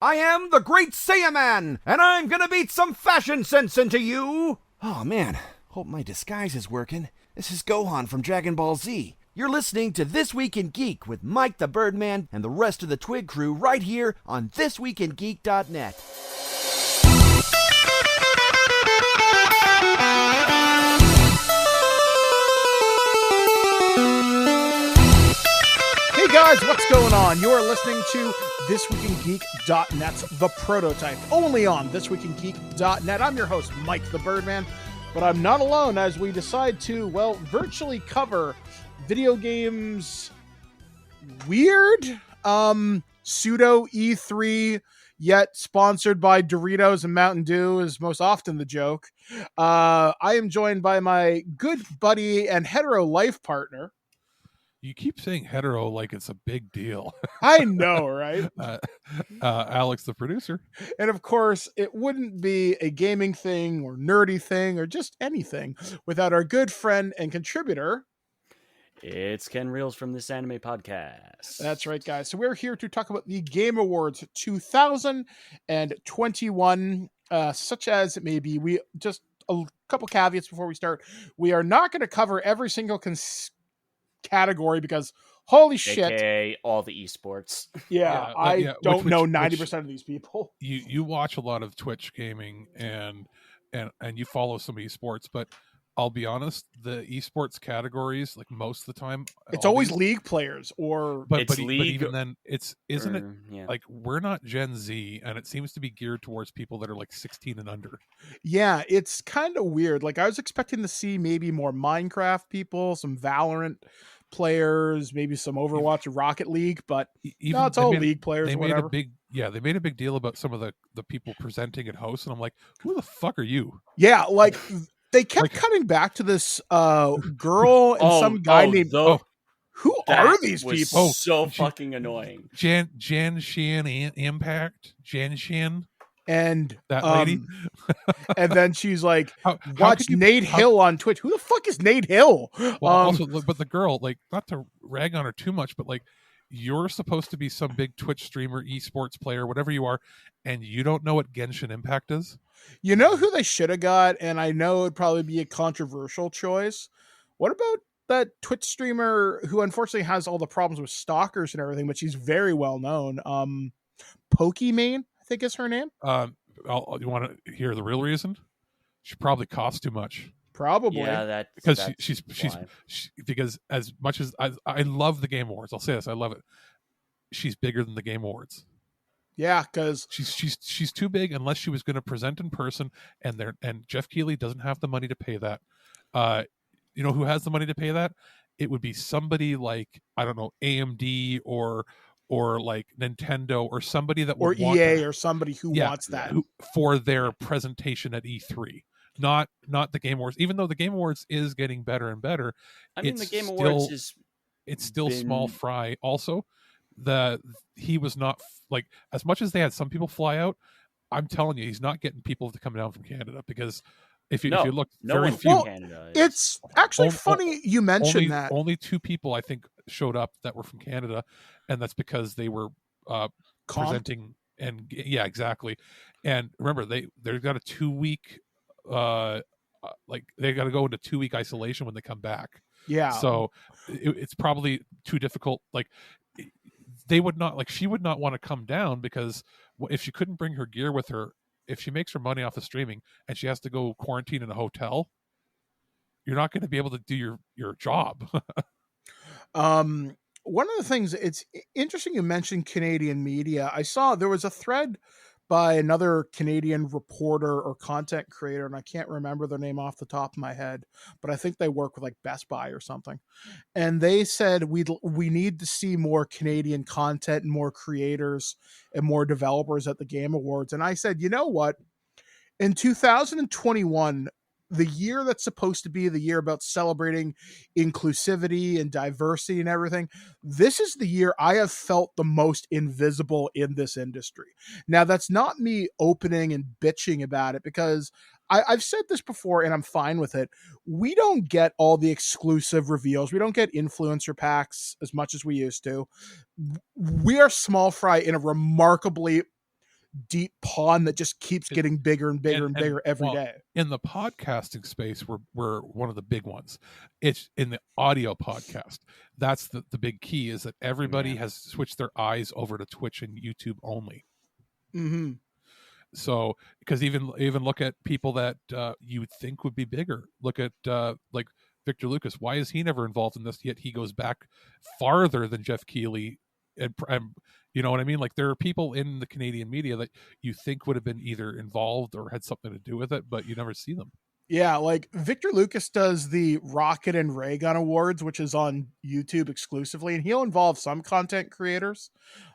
I am the Great Saiyaman, and I'm gonna beat some fashion sense into you! Oh man, hope my disguise is working. This is Gohan from Dragon Ball Z. You're listening to This Week in Geek with Mike the Birdman and the rest of the Twig crew right here on ThisWeekInGeek.net. Hey guys, what's going on? You're listening to ThisWeekInGeek.net's The Prototype, only on ThisWeekInGeek.net. I'm your host, Mike the Birdman, but I'm not alone as we decide to, virtually cover video games weird, pseudo E3, yet sponsored by Doritos and Mountain Dew is most often the joke. I am joined by my good buddy and hetero life partner. You keep saying hetero like it's a big deal. I know, right? Alex, the producer. And of course, it wouldn't be a gaming thing or nerdy thing or just anything without our good friend and contributor. It's Ken Reels from This Anime Podcast. That's right, guys. So we're here to talk about the Game Awards 2021, such as it may be. We just a couple caveats before we start. We are not going to cover every single category because holy shit, AKA all the esports. Yeah, I don't know 90% of these people. You watch a lot of Twitch gaming and you follow some esports, but I'll be honest, the esports categories, like most of the time, it's always league players but even then, isn't it like we're not Gen Z, and it seems to be geared towards people that are like 16 and under. Yeah, it's kind of weird. Like I was expecting to see maybe more Minecraft people, some Valorant players, maybe some Overwatch or Rocket League, but no, it's all league players. They made a big deal about some of the people presenting and hosts, and I'm like, who the fuck are you? Yeah, like they kept cutting back to this girl and some guy named. Who are these people? So fucking annoying. Jan Shan Impact. Jan Shan. And that lady. And then she's like, watch Nate Hill on Twitch. Who the fuck is Nate Hill? Well, but the girl, like, not to rag on her too much, but like, you're supposed to be some big Twitch streamer, esports player, whatever you are, and you don't know what Genshin Impact is? You know who they should have got, and I know it'd probably be a controversial choice. What about that Twitch streamer who unfortunately has all the problems with stalkers and everything, but she's very well known? Pokimane, I think is her name. You want to hear the real reason? She probably costs too much. Probably, yeah. Because she's because as much as I love the Game Awards, I'll say this: I love it. She's bigger than the Game Awards. Yeah, because she's too big unless she was going to present in person, and Jeff Keighley doesn't have the money to pay that. You know who has the money to pay that? It would be somebody like, I don't know, AMD or like Nintendo or somebody that would or EA or somebody who wants that for their presentation at E3. Not the Game Awards, even though the Game Awards is getting better and better. I mean, the Game Awards it's still small fry. Also, he was not like, as much as they had some people fly out. I'm telling you, he's not getting people to come down from Canada, because if you look, very few. Well, it's actually funny you mentioned that. Only 2 people I think showed up that were from Canada, and that's because they were presenting. And yeah, exactly. And remember, they've got a 2-week. Like they got to go into 2-week isolation when they come back. Yeah. So it's probably too difficult. Like they would not, like, she would not want to come down, because if she couldn't bring her gear with her, if she makes her money off of streaming and she has to go quarantine in a hotel, you're not going to be able to do your job. One of the things, it's interesting you mentioned Canadian media. I saw there was a thread by another Canadian reporter or content creator, and I can't remember their name off the top of my head, but I think they work with like Best Buy or something. And they said we need to see more Canadian content and more creators and more developers at the Game Awards. And I said, you know what? In 2021, the year that's supposed to be the year about celebrating inclusivity and diversity and everything, this is the year I have felt the most invisible in this industry. Now, that's not me opening and bitching about it, because I've said this before and I'm fine with it. We don't get all the exclusive reveals. We don't get influencer packs as much as we used to. We are small fry in a remarkably deep pond that just keeps getting bigger and bigger and bigger every day. In the podcasting space, we're one of the big ones. It's in the audio podcast. That's the big key, is that everybody has switched their eyes over to Twitch and YouTube only. Mm-hmm. So, because even look at people that you would think would be bigger. Look at like Victor Lucas. Why is he never involved in this? Yet he goes back farther than Jeff Keighley. And you know what I mean? Like, there are people in the Canadian media that you think would have been either involved or had something to do with it, but you never see them. Yeah, like Victor Lucas does the Rocket and Ray Gun Awards, which is on YouTube exclusively, and he'll involve some content creators.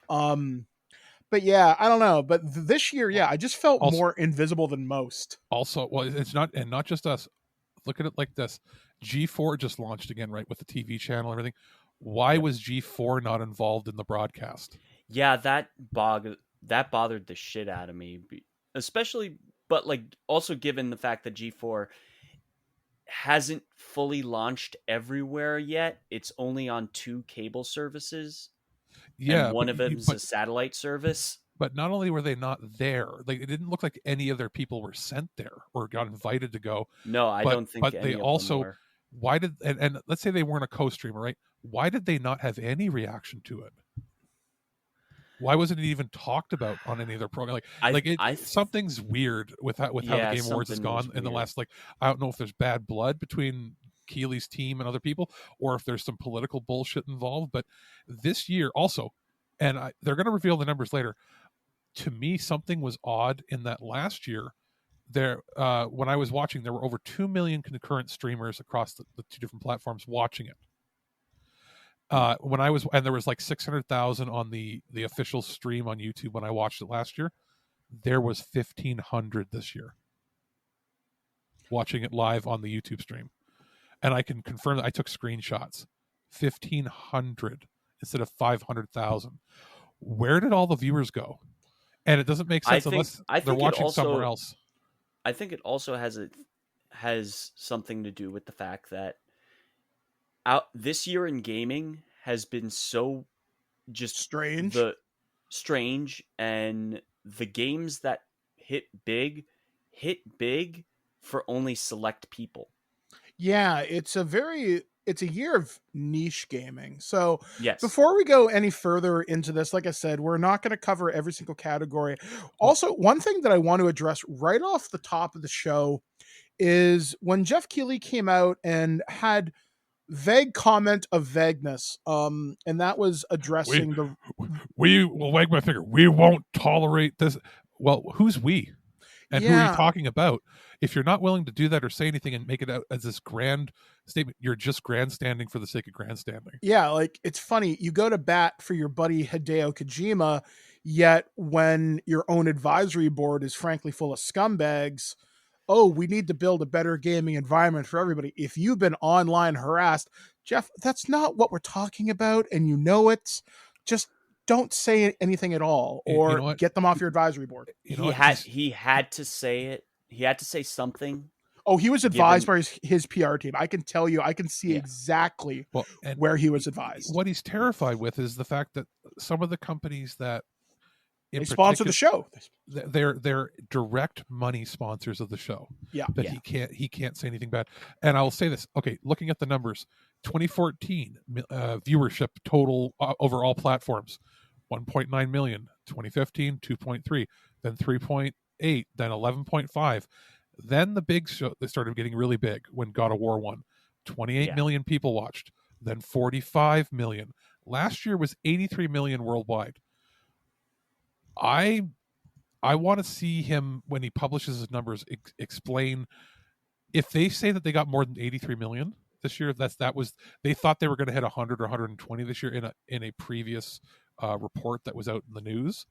But yeah, I don't know. But this year, yeah, I just felt more invisible than most. Also, well, it's not just us. Look at it like this. G4 just launched again, right, with the TV channel and everything. Why was G4 not involved in the broadcast? Yeah, that bothered the shit out of me, especially, but like also given the fact that G4 hasn't fully launched everywhere yet. It's only on 2 cable services. Yeah, and one of them is a satellite service. But not only were they not there, like, it didn't look like any of their people were sent there or got invited to go. No, I don't think. But any they of also, them were. why did and let's say they weren't a co-streamer, right? Why did they not have any reaction to it? Why wasn't it even talked about on any of their program? Something's weird with how the Game Awards has gone in the last. Like, I don't know if there's bad blood between Keeley's team and other people, or if there's some political bullshit involved. But this year also, and they're going to reveal the numbers later. To me, something was odd in that last year. There, when I was watching, there were over 2 million concurrent streamers across the 2 different platforms watching it. When I was, and there was like 600,000 on the official stream on YouTube when I watched it last year. There was 1,500 this year watching it live on the YouTube stream, and I can confirm that I took screenshots. 1,500 instead of 500,000. Where did all the viewers go? And it doesn't make sense unless they're watching somewhere else. I think it also has something to do with the fact that this year in gaming has been so just strange. And the games that hit big for only select people. Yeah, it's a year of niche gaming. So yes. Before we go any further into this, like I said, we're not going to cover every single category. Also, one thing that I want to address right off the top of the show is when Jeff Keighley came out and had vague comment of vagueness, and that was addressing we will wag my finger. We won't tolerate this. Well, who's we? And who are you talking about? If you're not willing to do that or say anything and make it out as this grand statement, you're just grandstanding for the sake of grandstanding. Yeah, like, it's funny. You go to bat for your buddy Hideo Kojima, yet when your own advisory board is frankly full of scumbags, oh, we need to build a better gaming environment for everybody. If you've been online harassed, Jeff, that's not what we're talking about, and you know it. Just don't say anything at all, or get them off your advisory board. He had to say it. He had to say something. Oh, he was advised by his PR team. I can tell you, I can see exactly where he was advised. What he's terrified with is the fact that some of the companies that they sponsor the show, they're direct money sponsors of the show. Yeah, but he can't say anything bad. And I'll say this. Okay, looking at the numbers, 2014 viewership total over all platforms, 1.9 million. 2015, 2.3, then 3.8, then 11.5. Then the big show, they started getting really big when God of War won. 28 million people watched, then 45 million. Last year was 83 million worldwide. I want to see him, when he publishes his numbers, explain if they say that they got more than 83 million this year. They thought they were going to hit 100 or 120 this year in a previous report that was out in the news.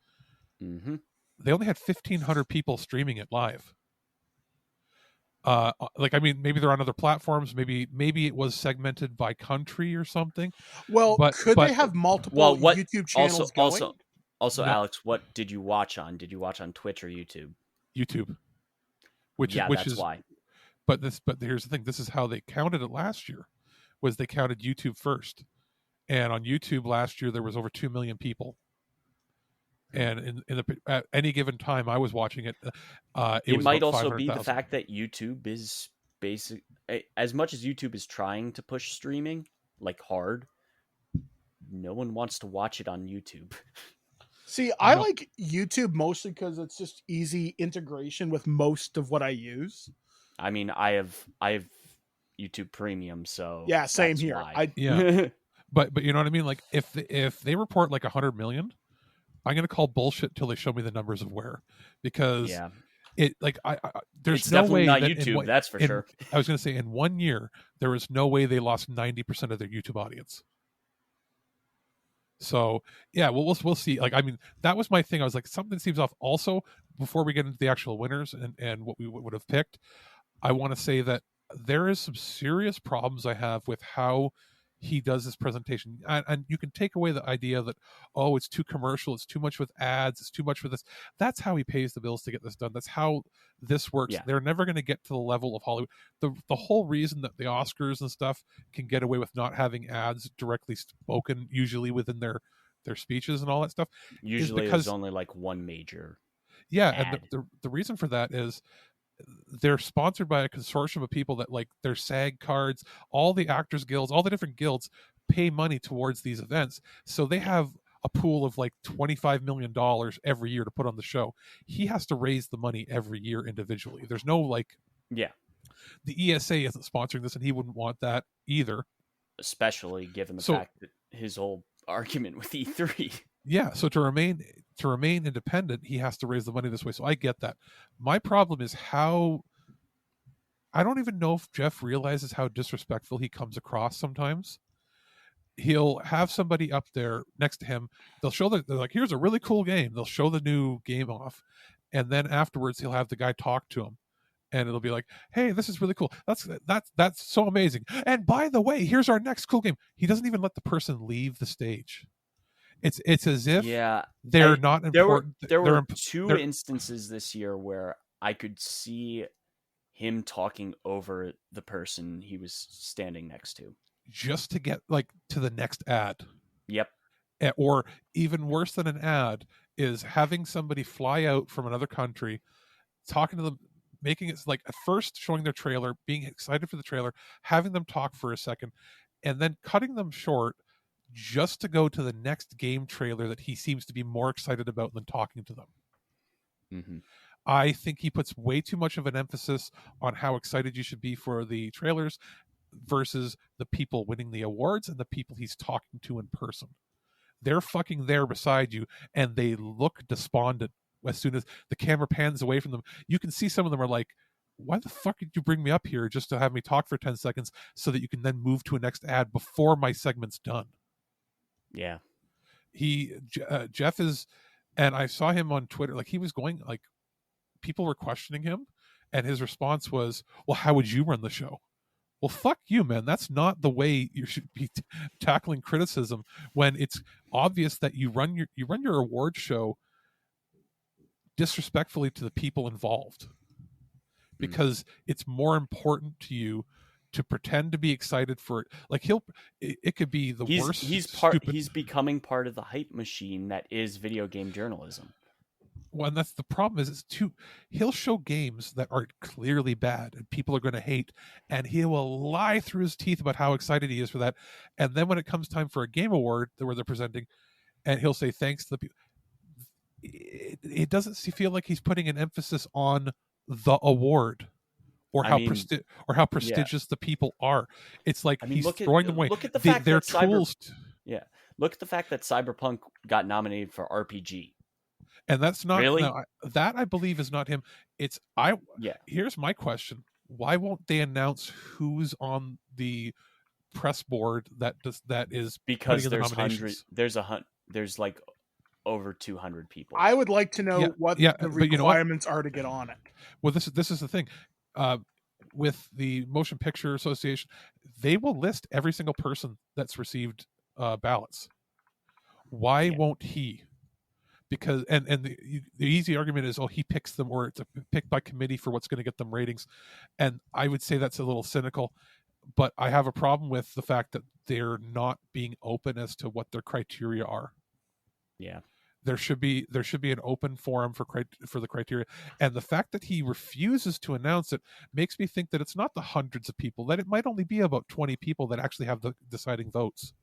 Mm-hmm. They only had 1,500 people streaming it live. Maybe they're on other platforms. Maybe it was segmented by country or something. Well, could they have multiple YouTube channels going? Also, no. Alex, what did you watch on? Did you watch on Twitch or YouTube? YouTube. Which is why. But here's the thing. This is how they counted it last year. Was they counted YouTube first, and on YouTube last year there was over 2 million people. and at any given time I was watching it, it was might about also be the 500,000. fact that YouTube is as much as YouTube is trying to push streaming like hard, no one wants to watch it on YouTube. See, I No. like YouTube mostly because it's just easy integration with most of what I use. I mean, I have YouTube Premium, so Yeah, same that's here. why. Yeah. But you know what I mean? Like if they report like 100 million, I'm gonna call bullshit till they show me the numbers of where, because Yeah, it like I there's it's no definitely way not that YouTube. That's for sure. I was gonna say in 1 year there is no way they lost 90% of their YouTube audience. So yeah, we'll see. Like I mean, that was my thing. I was like, something seems off. Also, before we get into the actual winners and what we would have picked, I want to say that there is some serious problems I have with how he does this presentation. And you can take away the idea that, oh, it's too commercial, it's too much with ads, it's too much with this. That's how he pays the bills to get this done. That's how this works. Yeah. They're never going to get to the level of Hollywood. The whole reason that the Oscars and stuff can get away with not having ads directly spoken, usually within their speeches and all that stuff, Usually, because there's only like one major. yeah, ad. and the reason for that is they're sponsored by a consortium of people that like their SAG cards, all the actors guilds, all the different guilds pay money towards these events. So they have a pool of like $25 million every year to put on the show. He has to raise the money every year individually. There's no like, Yeah, the ESA isn't sponsoring this and he wouldn't want that either. especially given the So- fact that his whole argument with E3. Yeah, so to remain independent, he has to raise the money this way. So I get that. My problem is how I don't even know if Jeff realizes how disrespectful he comes across sometimes. He'll have somebody up there next to him. They'll show they're like, here's a really cool game. They'll show the new game off. And then afterwards he'll have the guy talk to him. And it'll be like, hey, this is really cool. That's so amazing. And by the way, here's our next cool game. He doesn't even let the person leave the stage. It's as if Yeah, they're not important. There They're were imp- two they're- instances this year where I could see him talking over the person he was standing next to. just to get like to the next ad. Yep. Or even worse than an ad is having somebody fly out from another country, talking to them, making it like at first showing their trailer, being excited for the trailer, having them talk for a second, and then cutting them short just to go to the next game trailer that he seems to be more excited about than talking to them. Mm-hmm. I think he puts way too much of an emphasis on how excited you should be for the trailers versus the people winning the awards and the people he's talking to in person. They're fucking there beside you and they look despondent as soon as the camera pans away from them. You can see some of them are like, why the fuck did you bring me up here just to have me talk for 10 seconds so that you can then move to a next ad before my segment's done? Yeah. Jeff is, and I saw him on Twitter, like he was going, like people were questioning him and his response was, well, how would you run the show? Well, fuck you, man. That's not the way you should be tackling criticism when it's obvious that you run your award show disrespectfully to the people involved, because it's more important to you to pretend to be excited for it. Like it could be the worst. He's becoming part of the hype machine that is video game journalism. Well, and that's the problem is he'll show games that are clearly bad and people are going to hate, and he will lie through his teeth about how excited he is for that. And then when it comes time for a game award where they're presenting, and he'll say thanks to the people, it doesn't feel like he's putting an emphasis on the award or how prestigious the people are. It's like he's throwing them away. Look at the fact they're that tools. Look at the fact that Cyberpunk got nominated for RPG. And that's not really that I believe is not him. Here's my question: why won't they announce who's on the press board that is because there's like over 200 people. I would like to know what the requirements are to get on it. Well, this is the thing. With the Motion Picture Association, they will list every single person that's received ballots. Why won't he? Because the easy argument is, he picks them, or it's picked by committee for what's going to get them ratings, and I would say that's a little cynical, but I have a problem with the fact that they're not being open as to what their criteria are. Yeah, There should be an open forum for the criteria, and the fact that he refuses to announce it makes me think that it's not the hundreds of people, that it might only be about 20 people that actually have the deciding votes.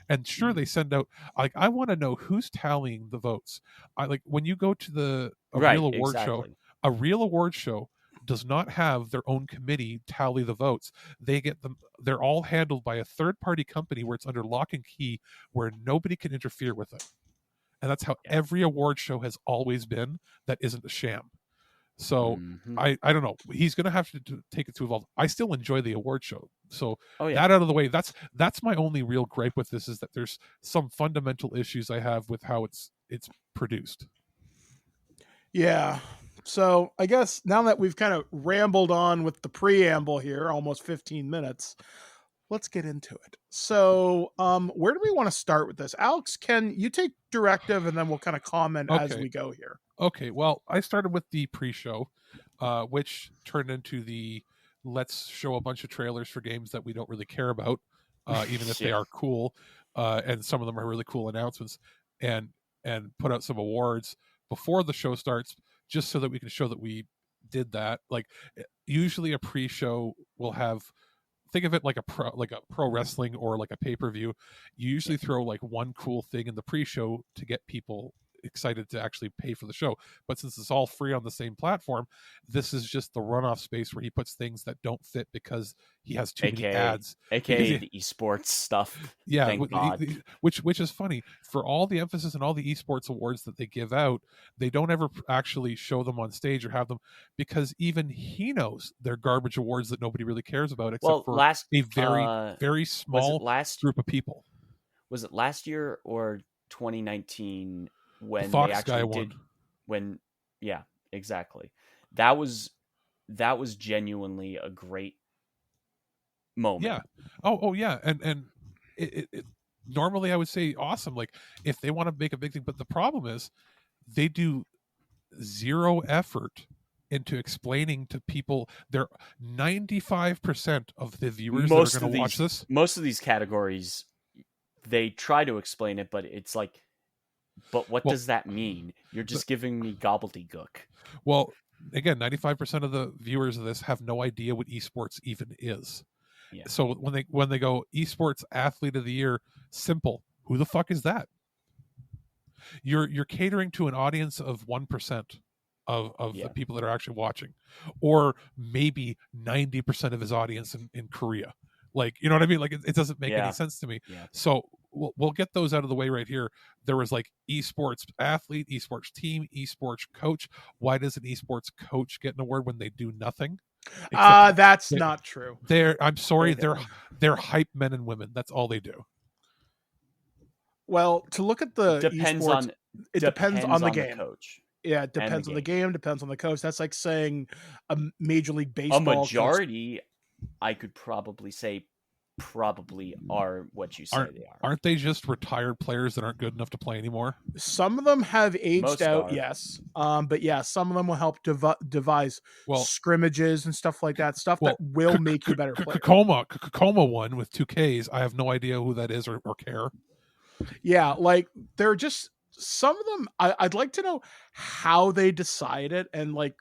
And sure, they send out, like, I want to know who's tallying the votes. I like when you go to a real award show. A real award show does not have their own committee tally the votes. They get them. They're all handled by a third-party company where it's under lock and key, where nobody can interfere with it. And that's how every award show has always been. That isn't a sham. So I don't know. He's going to have to take it to evolve. I still enjoy the award show. So that out of the way, that's my only real gripe with this, is that there's some fundamental issues I have with how it's produced. Yeah. So I guess now that we've kind of rambled on with the preamble here, almost 15 minutes, let's get into it. So where do we want to start with this? Alex, can you take directive, and then we'll kind of comment as we go here. Okay, well, I started with the pre-show, which turned into the let's show a bunch of trailers for games that we don't really care about, even if they are cool, and some of them are really cool announcements, and put out some awards before the show starts, just so that we can show that we did that. Like, usually a pre-show will have, think of it like a pro wrestling or like a pay-per-view. You usually throw like one cool thing in the pre-show to get people excited to actually pay for the show. But since it's all free on the same platform, this is just the runoff space where he puts things that don't fit because he has too many ads, aka the esports stuff. Yeah, thank God. Which is funny. For all the emphasis and all the esports awards that they give out, they don't ever actually show them on stage or have them, because even he knows they're garbage awards that nobody really cares about, except for a very small group of people. Was it last year or 2019 when Fox they actually did? When exactly. That was genuinely a great moment. Yeah. Oh yeah. And it normally I would say awesome, like if they want to make a big thing, but the problem is they do zero effort into explaining to people. They're 95% of the viewers that are going to watch this. Most of these categories, they try to explain it, but it's like, but what does that mean? You're just giving me gobbledygook. Well, again, 95% of the viewers of this have no idea what esports even is. Yeah. So when they go esports athlete of the year, simple, who the fuck is that? You're catering to an audience of 1% of the people that are actually watching, or maybe 90% of his audience in Korea. Like, you know what I mean? Like, it doesn't make any sense to me. Yeah. So we'll get those out of the way right here. There was like esports athlete, esports team, esports coach. Why does an esports coach get an award when they do nothing? That's not true. I'm sorry, they're hype men and women. That's all they do. Well, to look at the depends esports, depends on the game. The coach. Yeah, it depends on the game, depends on the coach. That's like saying a Major League Baseball. A majority, I could probably say, are what you say they are. Aren't they just retired players that aren't good enough to play anymore? Some of them have aged out, yes. But yeah, some of them will help devise scrimmages and stuff like that. Stuff that will make you better player. Kakoma one with 2 Ks. I have no idea who that is or care. Yeah, like they're just some of them. I'd like to know how they decide it, and like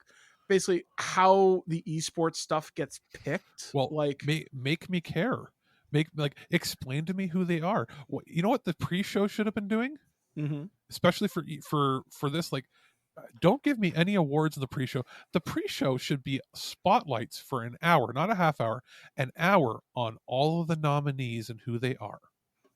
basically how the esports stuff gets picked. Well, like make me care. Explain to me who they are. You know what the pre-show should have been doing, especially for this. Like, don't give me any awards in the pre-show. The pre-show should be spotlights for an hour, not a half hour, an hour on all of the nominees and who they are.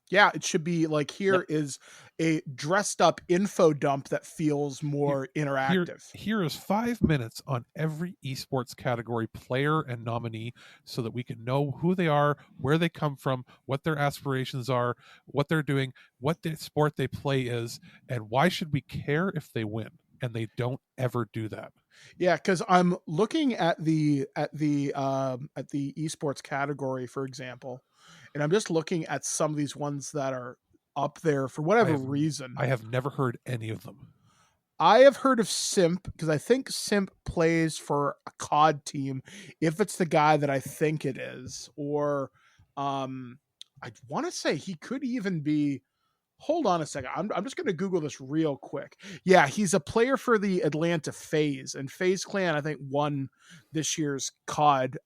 Yeah, it should be like here is a dressed up info dump that feels more interactive. Here is 5 minutes on every esports category player and nominee so that we can know who they are, where they come from, what their aspirations are, what they're doing, what the sport they play is, and why should we care if they win? And they don't ever do that. Yeah, because I'm looking at the esports category, for example, and I'm just looking at some of these ones that are up there for whatever reason. I have never heard any of them. I have heard of Simp, because I think Simp plays for a COD team, if it's the guy that I think it is. Or I want to say he could even be Hold on a second. I'm just going to Google this real quick. Yeah, he's a player for the Atlanta FaZe, and FaZe Clan, I think, won this year's COD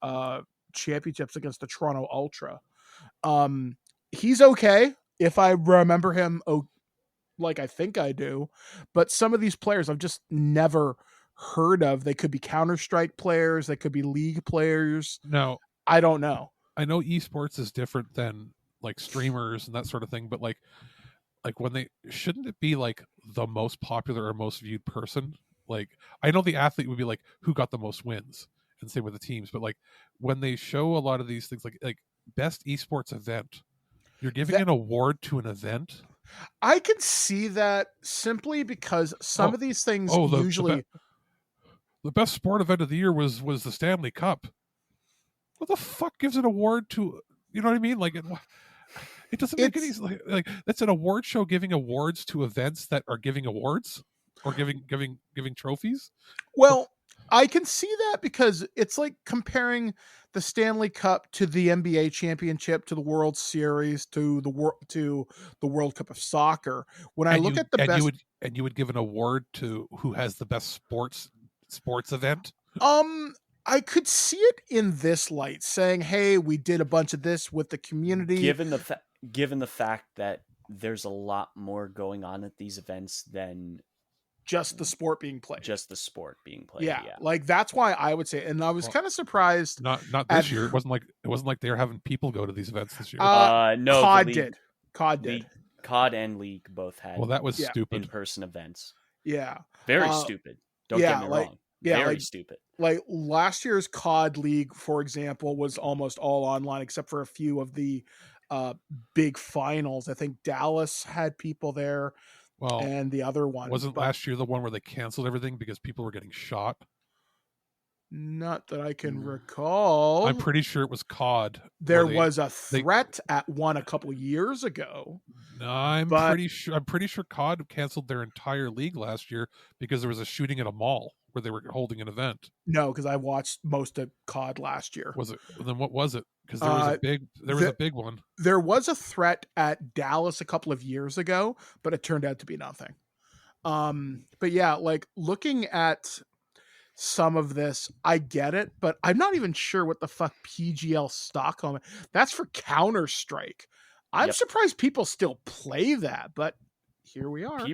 championships against the Toronto Ultra. He's okay if I remember him like I think I do, but some of these players I've just never heard of. They could be Counter-Strike players, they could be League players. Now, I don't know. I know esports is different than like streamers and that sort of thing, but like when they shouldn't it be like the most popular or most viewed person? Like I know the athlete would be like who got the most wins, and same with the teams, but like when they show a lot of these things like best esports event, you're giving an award to an event. I can see that simply because some of these things usually the best sport event of the year was the Stanley Cup. What the fuck gives an award to, you know what I mean? Like it doesn't make any like that's an award show giving awards to events that are giving awards or giving trophies. Well, I can see that because it's like comparing the Stanley Cup to the NBA championship, to the World Series, to the World Cup of Soccer. When I look at the best, you would give an award to who has the best sports event. I could see it in this light, saying, "Hey, we did a bunch of this with the community." Given the fact that there's a lot more going on at these events than just the sport being played. Yeah. Like that's why I would say, and I was kind of surprised. Not this year. It wasn't like they were having people go to these events this year. No, COD did. COD and League both had. Well, that was stupid. In-person events. Yeah. Very stupid. Don't get me wrong. Very stupid. Like last year's COD League, for example, was almost all online except for a few of the big finals. I think Dallas had people there. Well, and the other one wasn't last year the one where they canceled everything because people were getting shot? Not that I can recall. I'm pretty sure it was COD. There was a threat at one a couple of years ago. No, I'm pretty sure COD canceled their entire league last year because there was a shooting at a mall where they were holding an event. No, because I watched most of COD last year. Was it? Then what was it? Because there was a big one. There was a threat at Dallas a couple of years ago, but it turned out to be nothing. But yeah, like looking at some of this, I get it, but I'm not even sure what the fuck PGL Stockholm. That's for Counter-Strike. I'm surprised people still play that, but here we are.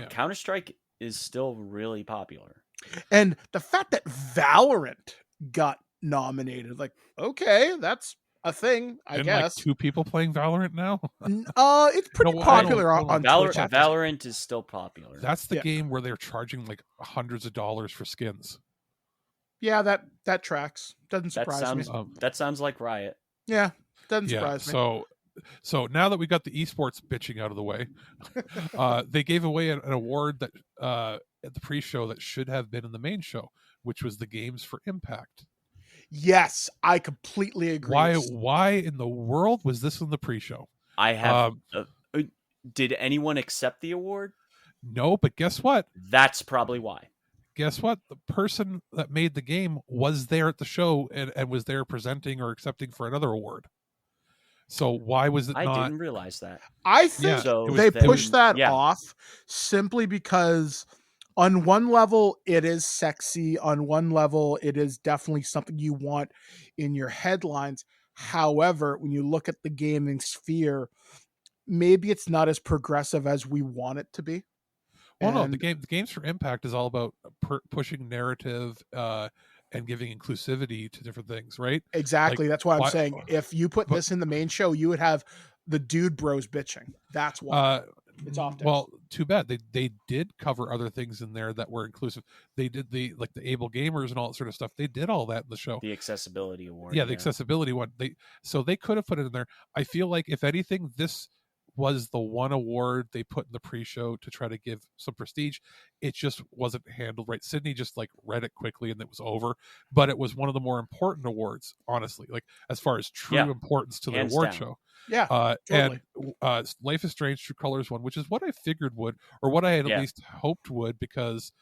Counter-Strike is still really popular. And the fact that Valorant got nominated, like, okay, that's a thing, I guess. Like 2 people playing Valorant now? It's pretty popular on Twitch. Valorant is still popular. That's the game where they're charging like hundreds of dollars for skins. Yeah, that tracks. Doesn't surprise me. That sounds like Riot. Yeah, doesn't surprise me. So now that we got the esports bitching out of the way, they gave away an award that at the pre-show that should have been in the main show, which was the Games for Impact. Yes, I completely agree. Why in the world was this in the pre-show? I have. Did anyone accept the award? No, but guess what? That's probably why. Guess what? The person that made the game was there at the show and was there presenting or accepting for another award. So why was it not? I didn't realize that. I think they pushed that off simply because on one level, it is sexy. On one level, it is definitely something you want in your headlines. However, when you look at the gaming sphere, maybe it's not as progressive as we want it to be. Well, no, the Games for Impact is all about pushing narrative and giving inclusivity to different things, right? Exactly. That's why I'm saying if you put this in the main show, you would have the dude bros bitching. That's why. It's often. Well, too bad. They did cover other things in there that were inclusive. They did the able gamers and all that sort of stuff. They did all that in the show. The accessibility award. Yeah, the accessibility one. They could have put it in there. I feel like if anything, this was the one award they put in the pre-show to try to give some prestige. It just wasn't handled right. Sydney just like read it quickly and it was over. But it was one of the more important awards, honestly, like as far as true importance to the award show. Yeah, totally. And Life is Strange True Colors one, which is what I figured would, or what I had at least hoped would, because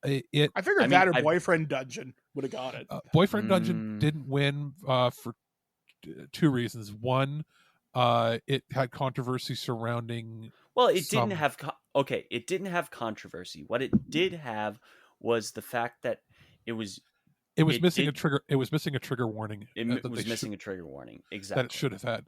I figured that or Boyfriend Dungeon would have got it. Boyfriend Dungeon didn't win for 2 reasons. One, it had controversy surrounding Well, it some. didn't have it didn't have controversy. What it did have was the fact that it was It was it missing a did trigger. It was missing a trigger warning that was they missing a trigger warning. that it Exactly. should have had.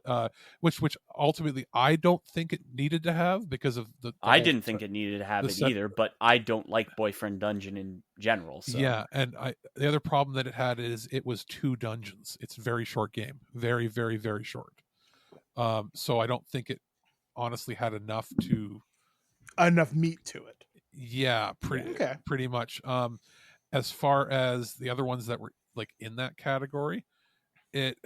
Which ultimately I don't think it needed to have because of the I whole didn't think it needed to have the it set. either, but I don't like Boyfriend Dungeon in general. So Yeah, and the other problem that it had is it was 2 dungeons. It's a very short game, very, very, very short. So I don't think it honestly had enough meat to it. Yeah, Okay. pretty much. As far as the other ones that were like in that category, it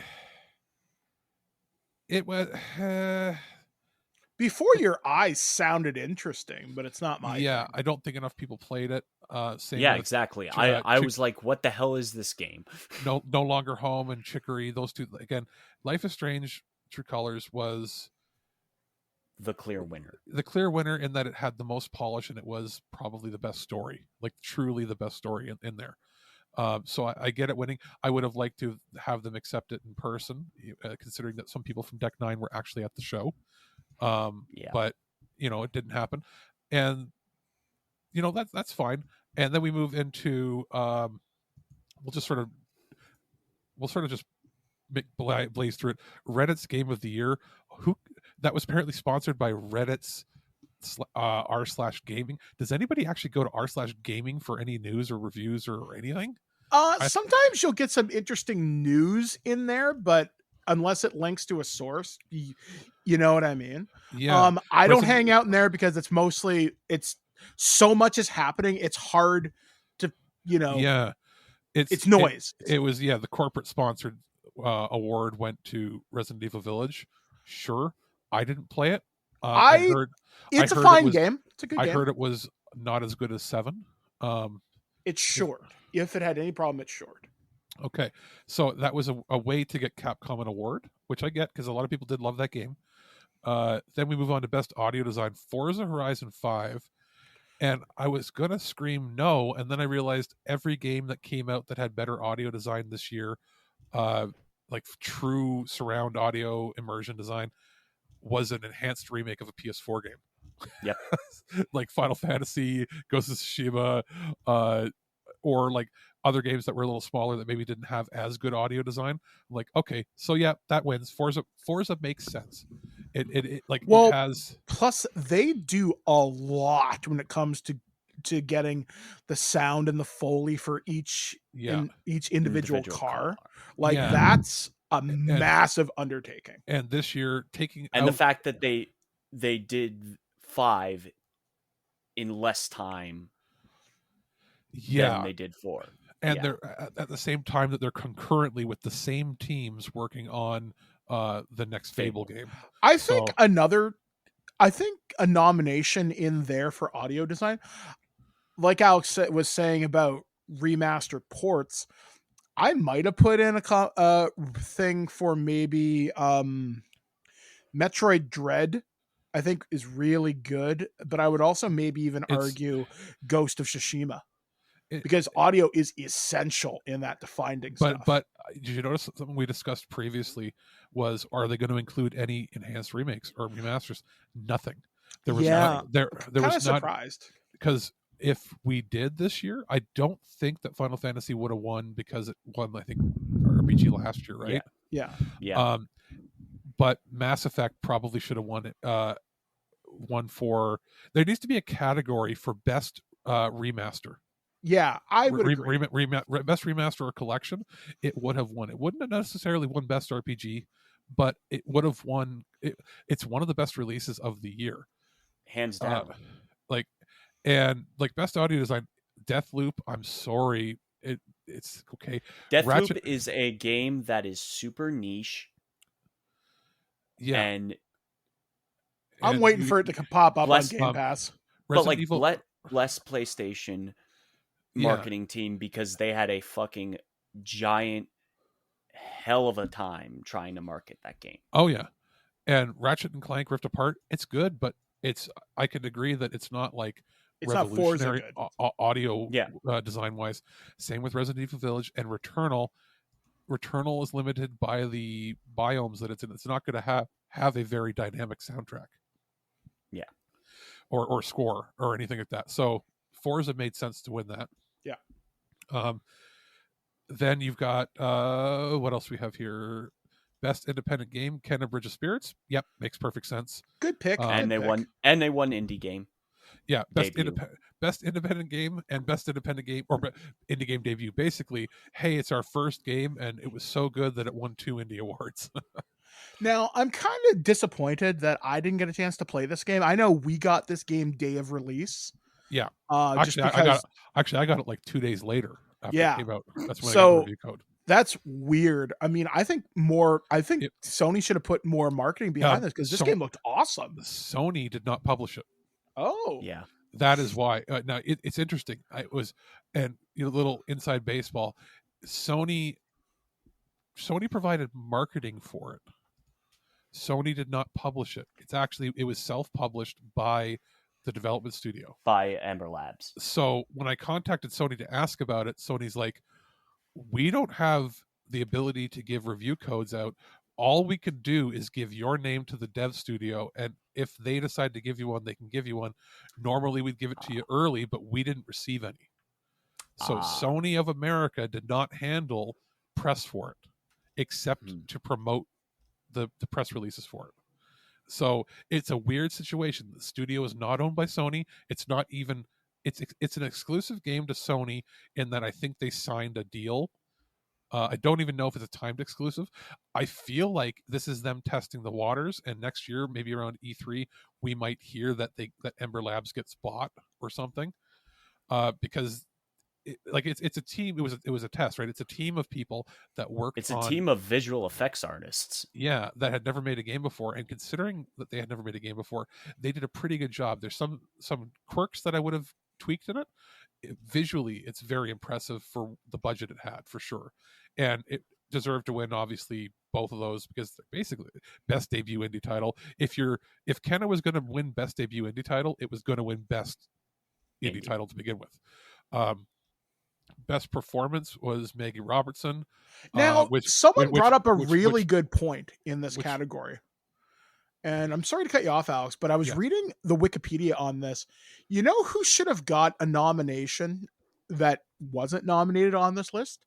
was Before Your Eyes sounded interesting, but it's not my yeah. thing. I don't think enough people played it. Same yeah, with exactly. I was like, what the hell is this game? no longer home and Chicory. Those two again. Life is Strange. True Colors was The clear winner. the clear winner in that it had the most polish and it was probably the best story, like truly the best story in there. So I get it winning. I would have liked to have them accept it in person, considering that some people from Deck 9 were actually at the show. Yeah. But it didn't happen, and that's fine. And then we move into we'll sort of just blaze through it. Reddit's Game of the Year, that was apparently sponsored by Reddit's r/gaming. Does anybody actually go to r/gaming for any news or reviews or anything? Sometimes you'll get some interesting news in there, but unless it links to a source, you know what I mean? Yeah. I don't hang out in there because it's so much is happening. It's hard to, Yeah. It's noise. It was, the corporate sponsored award went to Resident Evil Village. Sure. I didn't play it. It's a fine game. It's a good game. I heard it was not as good as 7. It's short. If it had any problem, it's short. Okay. So that was a way to get Capcom an award, which I get because a lot of people did love that game. Then we move on to Best Audio Design, Forza Horizon 5. And I was going to scream no. And then I realized every game that came out that had better audio design this year, like true surround audio immersion design, was an enhanced remake of a PS4 game. Yep. Like Final Fantasy, Ghost of Tsushima, or like other games that were a little smaller that maybe didn't have as good audio design. I'm like, okay, so yeah, that wins. Forza makes sense. It has. Plus, they do a lot when it comes to getting the sound and the Foley for each individual car. Like that's a massive undertaking. And this year, the fact that they did 5 in less time than they did 4. And they're at the same time that they're concurrently with the same teams working on the next Fable game. I think a nomination in there for audio design, like Alex was saying about remastered ports, I might have put in a thing for maybe Metroid Dread. I think is really good, but I would also maybe even argue Ghost of Tsushima. Because audio is essential in that defining stuff. But did you notice something we discussed previously was, are they going to include any enhanced remakes or remasters? Nothing. There was there was not, surprised. Because if we did this year, I don't think that Final Fantasy would have won because it won, I think, RPG last year, right? Yeah. But Mass Effect probably should have won it. Won for, there needs to be a category for best remaster. Yeah, I would agree. Best remaster or collection, it would have won. It wouldn't have necessarily won best RPG, but it would have won. It's one of the best releases of the year, hands down. Best audio design, Deathloop. I'm sorry, it's okay. Deathloop is a game that is super niche. Yeah, and I'm waiting for it to pop up on Game Pass. But like, bless PlayStation marketing team, because they had a fucking giant hell of a time trying to market that game. Oh yeah. And Ratchet and Clank Rift Apart, it's good, but I could agree that it's not like it's revolutionary not audio design wise. Same with Resident Evil Village and Returnal. Returnal is limited by the biomes that it's in. It's not going to have a very dynamic soundtrack. Yeah. or score or anything like that. So Forza made sense to win that. Yeah. Then you've got what else we have here? Best independent game, Ken and Bridge of Spirits. Yep, makes perfect sense. Good pick. And And good they pick. won indie game. Yeah, best Debut. independent game and best independent game or indie game debut. Basically, hey, it's our first game and it was so good that it won 2 indie awards. Now, I'm kind of disappointed that I didn't get a chance to play this game. I know we got this game day of release. Yeah. Just because I got it like 2 days later after Yeah. it came out. That's when I got So- the review code. that's weird. I mean, I think Sony should have put more marketing behind this because this game looked awesome. Sony did not publish it. Oh, Yeah. That is why. Now it's interesting. It was, and a little inside baseball. Sony provided marketing for it. Sony did not publish it. It was self-published by the development studio By Ember Labs. So when I contacted Sony to ask about it, Sony's like, we don't have the ability to give review codes out. All we can do is give your name to the dev studio, and if they decide to give you one, they can give you one. Normally we'd give it to you early, but we didn't receive any. So Sony of America did not handle press for it, except to promote the press releases for it. So it's a weird situation. The studio is not owned by Sony. It's not even it's an exclusive game to Sony in that I think they signed a deal. I don't even know if it's a timed exclusive. I feel like this is them testing the waters, and next year, maybe around E3, we might hear that Ember Labs gets bought or something. Because it's a team. It was a test, right? It's a team of people that worked. It's a team of visual effects artists. Yeah, that had never made a game before, and considering that they had never made a game before, they did a pretty good job. There's some quirks that I would have tweaked in it. Visually, it's very impressive for the budget it had, for sure, and it deserved to win. Obviously, both of those because they're basically best debut indie title. If Kenna was going to win best debut indie title, it was going to win best indie title to begin with. Best performance was Maggie Robertson. Now, someone brought up a really good point in this category. And I'm sorry to cut you off, Alex, but I was reading the Wikipedia on this. You know who should have got a nomination that wasn't nominated on this list?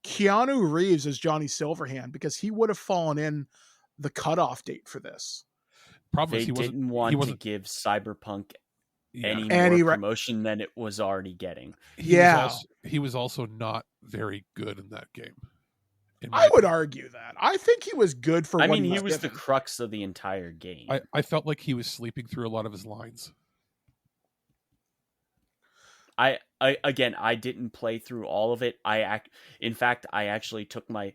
Keanu Reeves as Johnny Silverhand, because he would have fallen in the cutoff date for this. Probably they didn't want to give Cyberpunk any more promotion than it was already getting. He was also not very good in that game. I would argue that. I think he was good for. I mean, he was the crux of the entire game. I felt like he was sleeping through a lot of his lines. I didn't play through all of it. In fact, I actually took my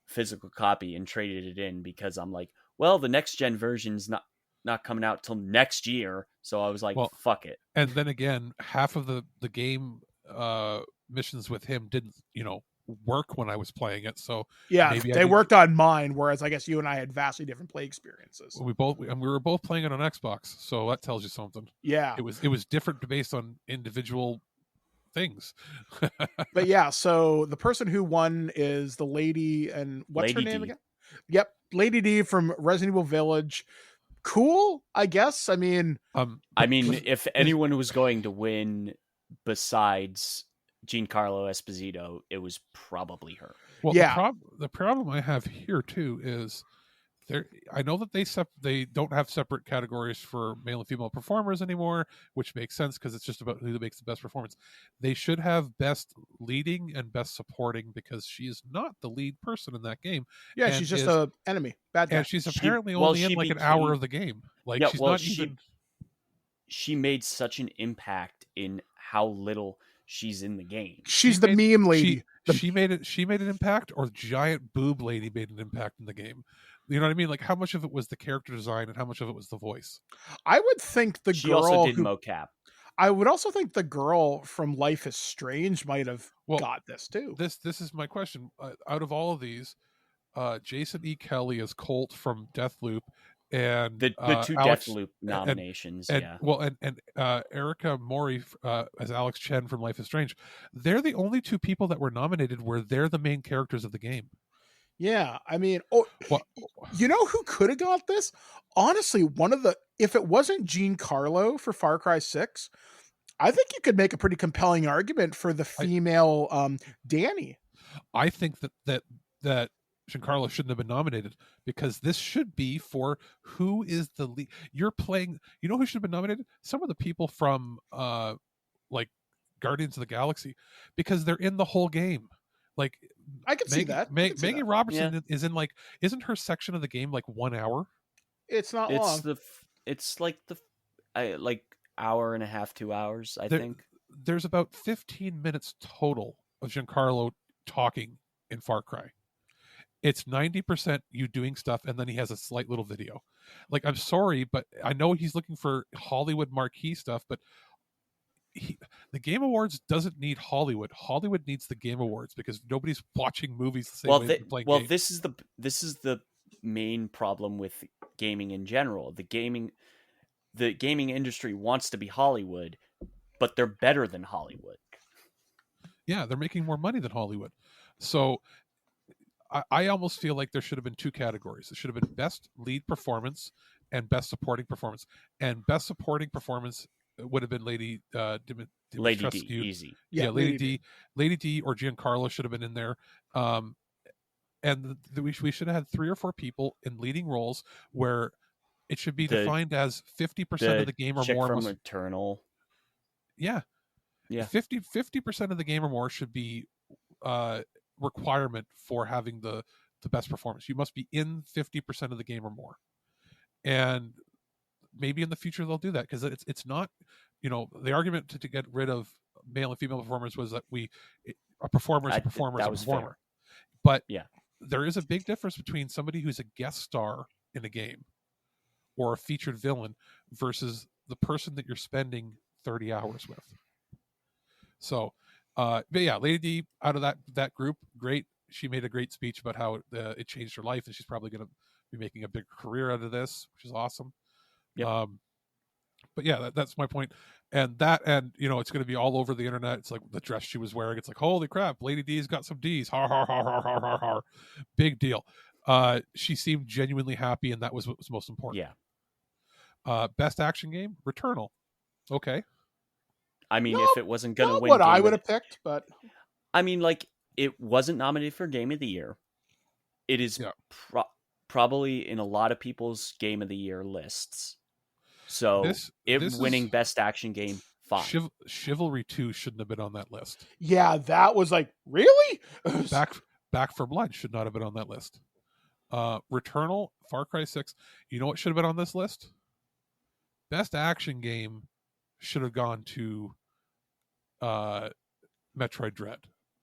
physical copy and traded it in because I'm like, well, the next gen version's not coming out till next year, so I was like, fuck it. And then again, half of the game missions with him didn't, work when I was playing it. So they worked on mine, whereas I guess you and I had vastly different play experiences. We were both playing it on Xbox, so that tells you something. Yeah, it was different based on individual things. But yeah, so the person who won is the lady, and what's her name again? Yep, Lady D from Resident Evil Village. Cool, I guess. I mean, if anyone was going to win besides Giancarlo Esposito, it was probably her. Well, the problem I have here too is I know that they don't have separate categories for male and female performers anymore, which makes sense because it's just about who makes the best performance. They should have best leading and best supporting because she is not the lead person in that game. Yeah, she's just an enemy, bad guy. And she's apparently only in like an hour of the game. Like she's not even. She made such an impact in how little she's in the game. She's the meme lady. She made an impact, or giant boob lady made an impact in the game. You know what I mean? Like how much of it was the character design and how much of it was the voice? I would think she also did mocap. I would also think the girl from Life is Strange might have got this too. This is my question. Out of all of these, Jason E. Kelly as Colt from Deathloop, and the two Deathloop nominations, and Erica Mori as Alex Chen from Life is Strange. They're the only two people that were nominated where they're the main characters of the game. Yeah, I mean, you know who could have got this? Honestly, one of the if it wasn't Giancarlo for Far Cry 6, I think you could make a pretty compelling argument for the female Danny. I think that Giancarlo shouldn't have been nominated, because this should be for who is the lead. You're playing. You know who should have been nominated? Some of the people from like Guardians of the Galaxy, because they're in the whole game. Like, I can see that. Maggie Robertson is in, like, isn't her section of the game like 1 hour? It's not long. It's like like hour and a half, 2 hours, I think. There's about 15 minutes total of Giancarlo talking in Far Cry. It's 90% you doing stuff, and then he has a slight little video. Like, I'm sorry, but I know he's looking for Hollywood marquee stuff, but the Game Awards doesn't need Hollywood. Hollywood needs the Game Awards, because nobody's watching movies the same way they're playing games. This is the main problem with gaming in general. The gaming industry wants to be Hollywood, but they're better than Hollywood. Yeah, they're making more money than Hollywood. So I almost feel like there should have been 2 categories. It should have been best lead performance and best supporting performance. And best supporting performance would have been Lady Lady D, easy. Yeah, Lady D or Giancarlo should have been in there. And we should have had 3 or 4 people in leading roles, where it should be defined as 50% of the game or more. From Eternal. Yeah. 50% of the game or more should be requirement for having the best performance. You must be in 50% of the game or more. And maybe in the future they'll do that, because it's not, the argument to get rid of male and female performers was that a performer is a performer is a performer. Fair. But there is a big difference between somebody who's a guest star in a game or a featured villain versus the person that you're spending 30 hours with. So, but yeah, Lady D out of that group, great. She made a great speech about how it changed her life, and she's probably going to be making a big career out of this, which is awesome. Yep. But yeah, that's my point. And it's going to be all over the internet. It's like the dress she was wearing. It's like, holy crap, Lady D's got some D's. Har har har har har har har. Big deal. She seemed genuinely happy, and that was what was most important. Yeah. Best action game, Returnal. Okay. I mean, if it wasn't going to win, what I would have picked, but I mean, like, it wasn't nominated for Game of the Year. It is probably in a lot of people's Game of the Year lists. So winning Best Action Game, fine. Chivalry 2 shouldn't have been on that list. Yeah, that was like, really? Back 4 Blood should not have been on that list. Returnal, Far Cry 6. You know what should have been on this list? Best Action Game should have gone to Metroid Dread,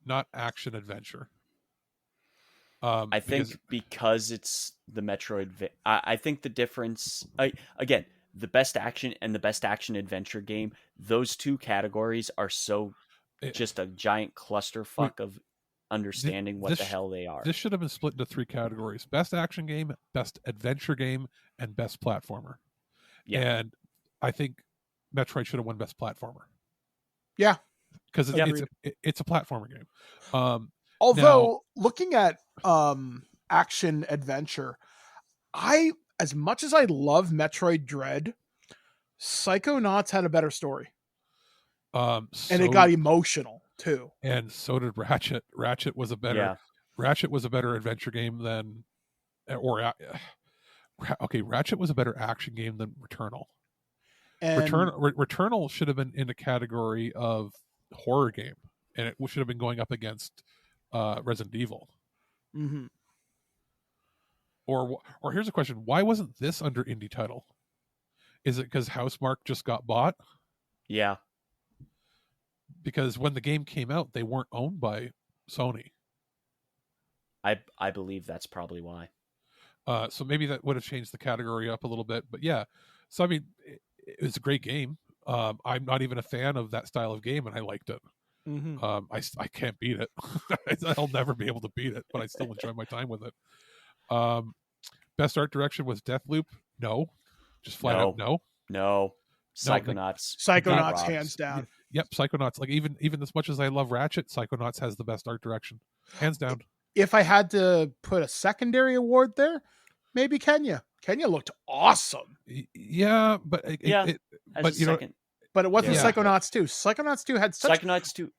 not Action Adventure. I think because it's the Metroid. I think the difference. Again, the Best Action and the Best Action Adventure game. Those 2 categories are just a giant clusterfuck of understanding what the hell they are. This should have been split into 3 categories: Best Action Game, Best Adventure Game, and Best Platformer. Yeah. And I think Metroid should have won Best Platformer. Yeah. Because it's a platformer game. Although, looking at action adventure, as much as I love Metroid Dread, Psychonauts had a better story. And it got emotional too. And so did Ratchet. Ratchet was a better adventure game than Ratchet was a better action game than Returnal. And Returnal should have been in a category of horror game, and it should have been going up against Resident Evil. Mm-hmm. Or here's a question: why wasn't this under indie title? Is it because Housemarque just got bought? Yeah. Because when the game came out, they weren't owned by Sony. I believe that's probably why. So maybe that would have changed the category up a little bit. But yeah, so I mean, it was a great game. I'm not even a fan of that style of game, and I liked it. Mm-hmm. I can't beat it. I'll never be able to beat it, but I still enjoy my time with it. Best art direction was Deathloop. No, just flat out no. Psychonauts, hands down. Yep, Psychonauts. Like even as much as I love Ratchet, Psychonauts has the best art direction, hands down. If I had to put a secondary award there, maybe Kenya. Kenya looked awesome, Yeah, but As but a you know, second. but it wasn't Yeah. Psychonauts 2. Psychonauts 2 had such Psychonauts 2.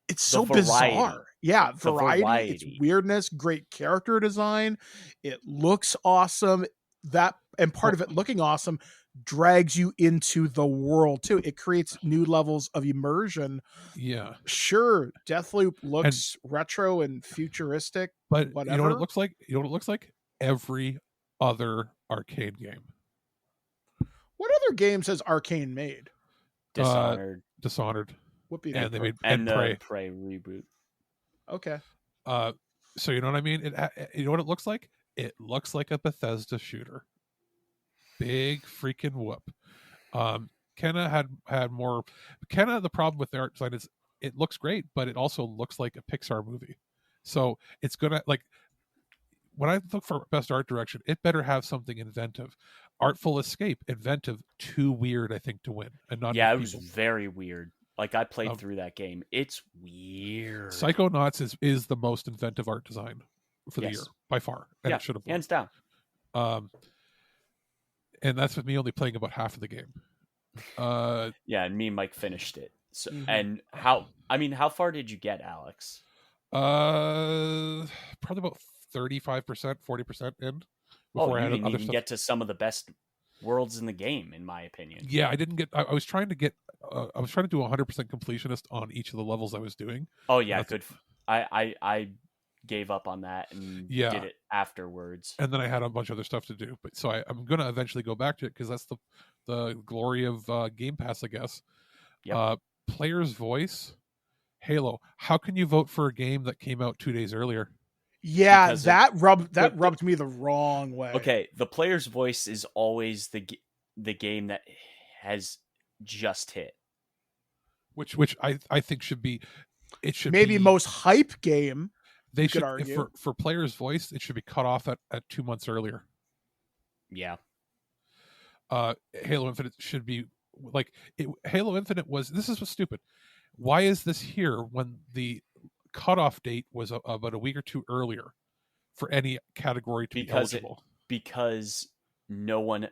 it's The so variety. bizarre. Yeah, The variety, it's variety. weirdness, great character design. It looks awesome. That and part of it looking awesome drags you into the world too. It creates new levels of immersion. yeah. Sure, Deathloop looks retro and futuristic, But whatever. you know what it looks like? You know what it looks like? Every other arcade game. What other games has Arcane made? Dishonored. Dishonored. Whoopie And they made and the Prey. Prey reboot. Okay. So you know what I mean? You know what it looks like? It looks like a Bethesda shooter. Big freaking whoop. Kenna had more. Kenna, the problem with the art design is it looks great, but it also looks like a Pixar movie. So it's gonna like when I look for best art direction, it better have something inventive. Artful Escape, inventive, too weird, I think, to win, and not. Yeah, it enough was people. very weird. Like I played through that game. It's weird. Psychonauts is the most inventive art design for the Yes. year by far, and Yeah, it should have won. hands down. And that's with me only playing about half of the game. Yeah, and me and Mike finished it. So, Mhm. and how far did you get, Alex? Probably about 35%, 40% in before I You had didn't other even stuff. get to some of the best worlds in the game, in my opinion. Yeah, I didn't get. I was trying to get. I was trying to do 100% completionist on each of the levels I was doing. Oh yeah, That's- good. I gave up on that and Yeah. did it afterwards. And then I had a bunch of other stuff to do. But so I'm going to eventually go back to it because that's the glory of Game Pass, I guess. Yep. Player's voice, Halo. How can you vote for a game that came out 2 days earlier? Yeah, Because that rubbed me the wrong way. Okay, the player's voice is always the game that has just hit. Which I think should be. It should Maybe be, most hype game. They you could should argue. for player's voice. It should be cut off at 2 months earlier. Yeah. Halo Infinite should be like Halo Infinite was. This is what's stupid. Why is this here when the cutoff date was about a week or two earlier for any category to be eligible? Because no one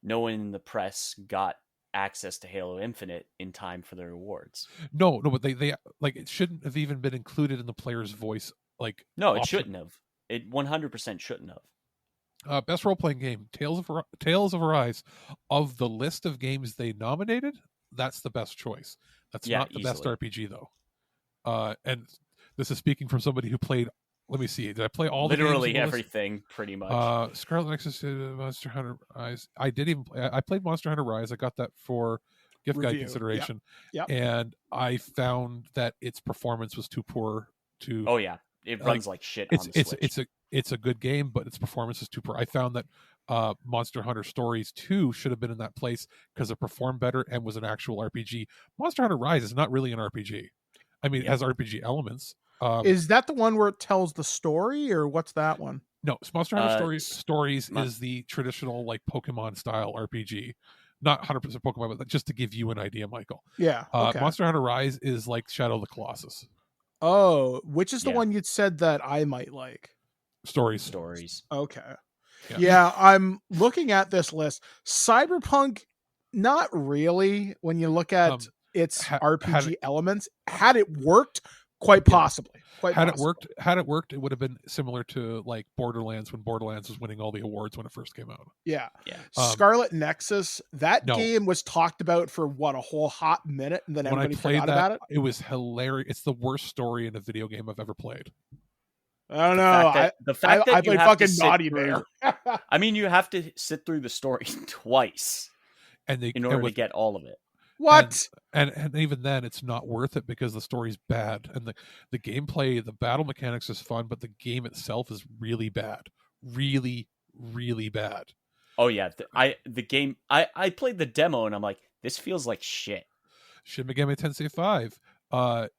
in the press got access to Halo Infinite in time for the rewards. No, but they like it shouldn't have even been included in the player's voice. Like No, it option. shouldn't have. It 100% shouldn't have. Best role playing game, Tales of Arise. Of the list of games they nominated, that's the best choice. That's not the best easily. RPG though. And this is speaking from somebody who played. Let me see. Did I play all literally the games? everything, pretty much. Scarlet Nexus, Monster Hunter Rise. I did even. I played Monster Hunter Rise. I got that for gift guide Review. consideration. Yep. And I found that its performance was too poor to. Oh yeah, it runs like shit on the Switch. It's a good game, but its performance is too poor. I found that Monster Hunter Stories 2 should have been in that place because it performed better and was an actual RPG. Monster Hunter Rise is not really an RPG. I mean, it has RPG elements. Is that the one where it tells the story, or what's that one? No, Monster Hunter Stories is the traditional like Pokemon style RPG. Not 100% Pokemon, but just to give you an idea, Michael. Yeah. Okay. Monster Hunter Rise is like Shadow of the Colossus. Oh, which is the Yeah. one you'd said that I might like? Stories. Okay. Yeah. Yeah, I'm looking at this list. Cyberpunk, not really. When you look at its RPG elements, had it worked, quite possibly. Had it worked, it would have been similar to like Borderlands when Borderlands was winning all the awards when it first came out. Yeah. Yeah. Scarlet Nexus, that game was talked about for a whole hot minute, and then When everybody I played forgot that, about it. it was hilarious. It's the worst story in a video game I've ever played. I don't know. The fact that I you played have to fucking sit Naughty through- Bear. I mean, you have to sit through the story twice in order to get all of it. What? And even then, it's not worth it because the story's bad and the gameplay, the battle mechanics is fun, but the game itself is really bad, really, really bad. Oh yeah, the game. I played the demo and I'm like, this feels like shit. Shin Megami Tensei 5,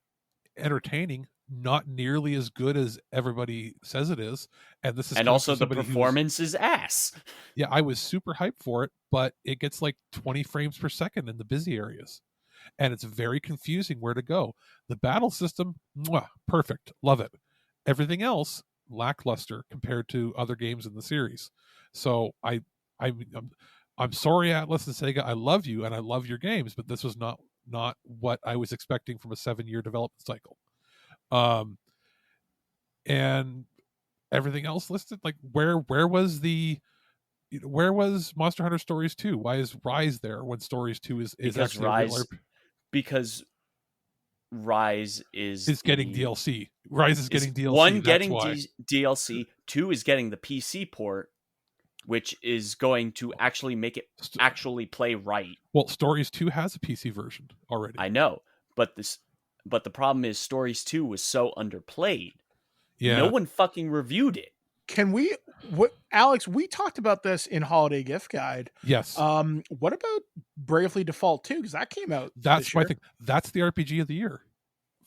entertaining, not nearly as good as everybody says it is, and this is And also the performance is ass. Yeah, I was super hyped for it, but it gets like 20 frames per second in the busy areas, and it's very confusing where to go. The battle system, perfect, love it. Everything else lackluster compared to other games in the series. So I I'm sorry, Atlas and Sega. I love you and I love your games, but this was not what I was expecting from a 7-year development cycle. And everything else listed, like where was Monster Hunter Stories 2? Why is Rise there when Stories 2 is because actually Rise because Rise is getting DLC. Rise is getting DLC. One, that's getting why. DLC. 2 is getting the PC port, which is going to actually make it actually play right. Well, Stories 2 has a PC version already. I know, but the problem is Stories 2 was so underplayed. Yeah. No one fucking reviewed it. Alex, we talked about this in Holiday Gift Guide. Yes. What about Bravely Default 2? Because that came out. That's my thing. That's the RPG of the year.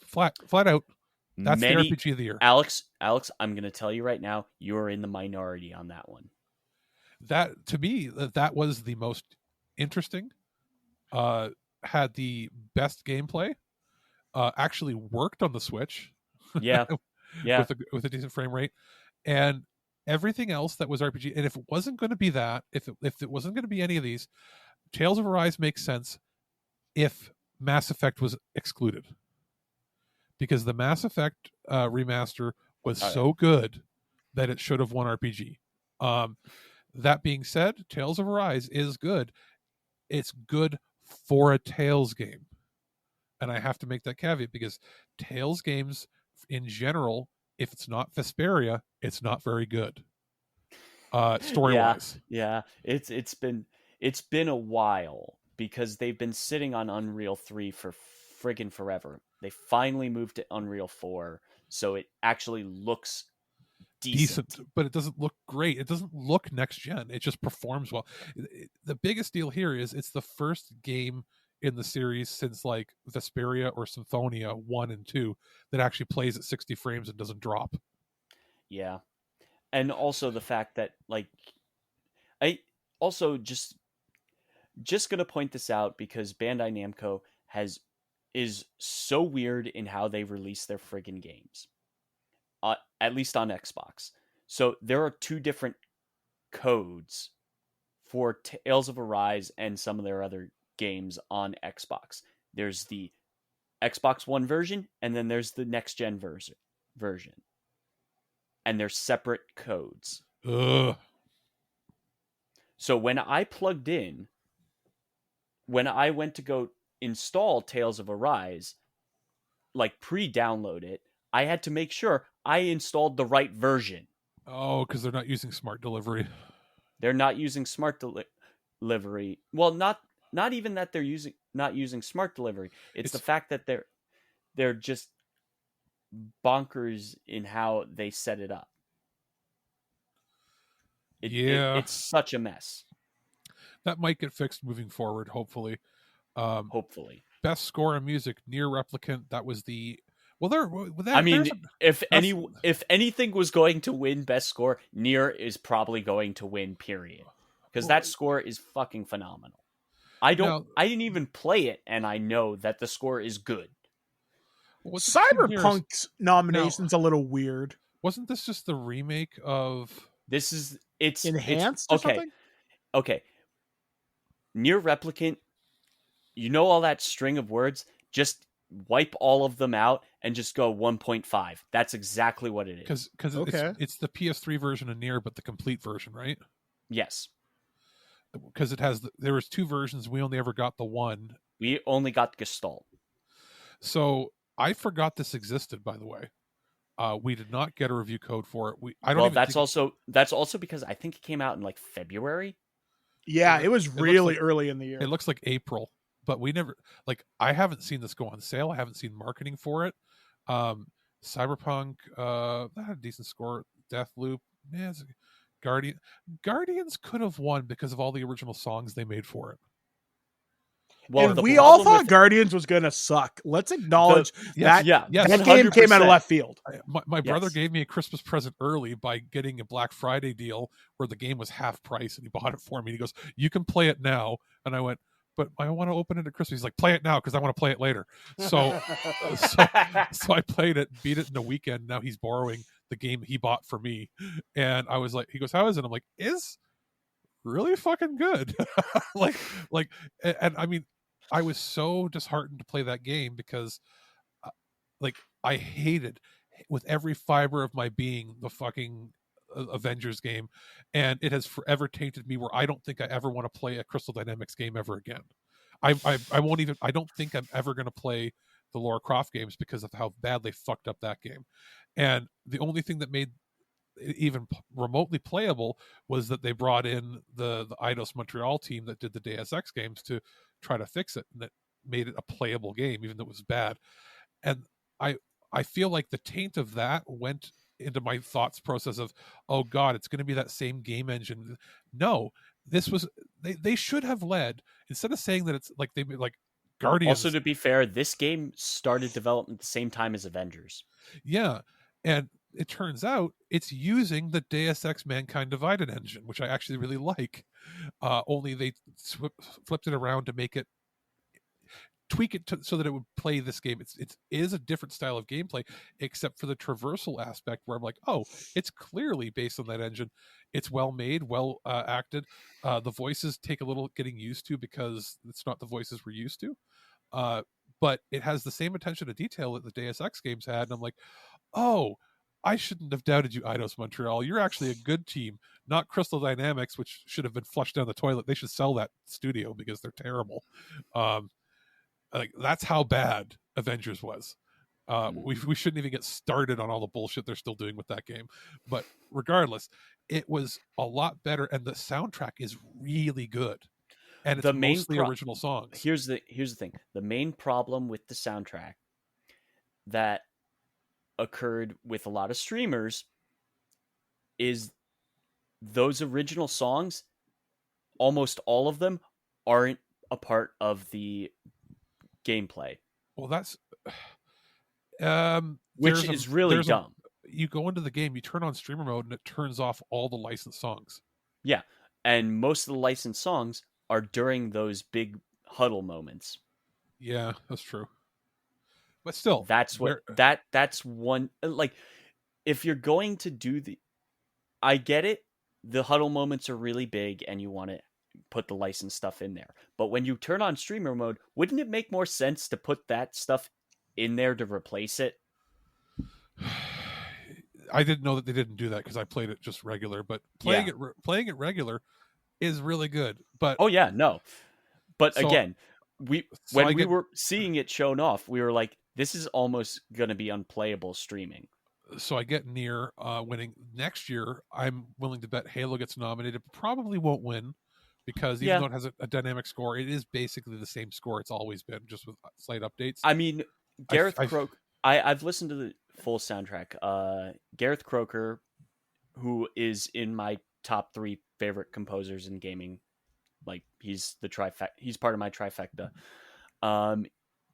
Flat out. That's the RPG of the year. Alex, I'm going to tell you right now, you're in the minority on that one. That, to me, that was the most interesting. Had the best gameplay. Actually worked on the Switch. Yeah. Yeah. with a decent frame rate. And everything else that was RPG, and if it wasn't going to be that, if it wasn't going to be any of these, Tales of Arise makes sense if Mass Effect was excluded, because the Mass Effect remaster was so good that it should have won RPG. That being said, Tales of Arise is good. It's good for a Tales game, and I have to make that caveat because Tales games in general, if it's not Vesperia, it's not very good. Story-wise. Yeah. It's been a while because they've been sitting on Unreal 3 for friggin' forever. They finally moved to Unreal 4, so it actually looks decent, but it doesn't look great. It doesn't look next gen. It just performs well. The biggest deal here is it's the first game in the series since like Vesperia or Symphonia 1 and 2 that actually plays at 60 frames and doesn't drop. Yeah. And also the fact that, like, I also just going to point this out because Bandai Namco is so weird in how they release their friggin' games. At least on Xbox. So there are 2 different codes for Tales of Arise and some of their other games on Xbox. There's the Xbox One version, and then there's the next gen version. And they're separate codes. Ugh. So when I went to go install Tales of Arise, like pre-download it, I had to make sure I installed the right version. Oh, because they're not using smart delivery. They're not using smart delivery. Well, not even that they're not using smart delivery. It's the fact that they're just bonkers in how they set it up. It's such a mess. That might get fixed moving forward, hopefully. Hopefully. Best score in music, Nier Replicant. That was the if anything was going to win best score, Nier is probably going to win. Period. Because that score is fucking phenomenal. I didn't even play it, and I know that the score is good. Cyberpunk's nomination's a little weird. Wasn't this just the remake of? It's enhanced or something? Okay. Nier Replicant, you know all that string of words? Just wipe all of them out and just go 1.5. That's exactly what it is. Because it's the PS3 version of Nier, but the complete version, right? Yes. Because there was 2 versions. We only ever got the one. We only got Gestalt. So I forgot this existed, by the way. We did not get a review code for it. That's also because I think it came out in like February. Yeah, it was really early in the year. It looks like April, but we never I haven't seen this go on sale. I haven't seen marketing for it. Cyberpunk that had a decent score. Deathloop, man, Guardians could have won because of all the original songs they made for it. Well, and we all thought Guardians was going to suck. Let's acknowledge that game came out of left field. My brother gave me a Christmas present early by getting a Black Friday deal where the game was half price, and he bought it for me. He goes, "You can play it now." And I went, "But I want to open it at Christmas." He's like, "Play it now because I want to play it later." So I played it, beat it in a weekend. Now he's borrowing the game he bought for me. And I was like, he goes, "How is it?" I'm like, really fucking good. like, and I mean, I was so disheartened to play that game because, like, I hated with every fiber of my being the fucking Avengers game, and it has forever tainted me where I don't think I ever want to play a Crystal Dynamics game ever again. I won't even. I don't think I'm ever going to play the Lara Croft games because of how bad they fucked up that game. And the only thing that made it even remotely playable was that they brought in the Eidos Montreal team that did the Deus Ex games to try to fix it, and that made it a playable game, even though it was bad. And I feel like the taint of that went into my thoughts process of, oh god, it's going to be that same game engine. No, this was they should have led, instead of saying that it's like they like Guardians. Also, to be fair, this game started development at the same time as Avengers. Yeah, and it turns out it's using the Deus Ex Mankind Divided engine, which I actually really like. Only they flipped it around to make it, tweak it so that it would play this game. It is a different style of gameplay, except for the traversal aspect, where I'm like, oh, it's clearly based on that engine. It's well made, well acted. The voices take a little getting used to because it's not the voices we're used to. But it has the same attention to detail that the Deus Ex games had, and I'm like, oh, I shouldn't have doubted you, Eidos Montreal. You're actually a good team, not Crystal Dynamics, which should have been flushed down the toilet. They should sell that studio because they're terrible. Like, that's how bad Avengers was. We shouldn't even get started on all the bullshit they're still doing with that game. But regardless, it was a lot better, and the soundtrack is really good. And it's mostly original songs. Here's the thing. The main problem with the soundtrack that occurred with a lot of streamers is those original songs, almost all of them, aren't a part of the gameplay. Well, that's which is really dumb. You go into the game, you turn on streamer mode, and it turns off all the licensed songs. Yeah, and most of the licensed songs are during those big huddle moments. Yeah, that's true. But still, that's what that's one, like, if you're going to do I get it, the huddle moments are really big and you want to put the licensed stuff in there. But when you turn on streamer mode, wouldn't it make more sense to put that stuff in there to replace it? I didn't know that they didn't do that because I played it just regular, but playing it regular is really good. But oh yeah, no. But so, again, we were seeing it shown off, we were like, this is almost going to be unplayable streaming. So I get near winning next year. I'm willing to bet Halo gets nominated. Probably won't win because even though it has a dynamic score, it is basically the same score it's always been, just with slight updates. I mean, Gareth Croker. I've listened to the full soundtrack. Gareth Croker, who is in my top 3 favorite composers in gaming, like he's part of my trifecta.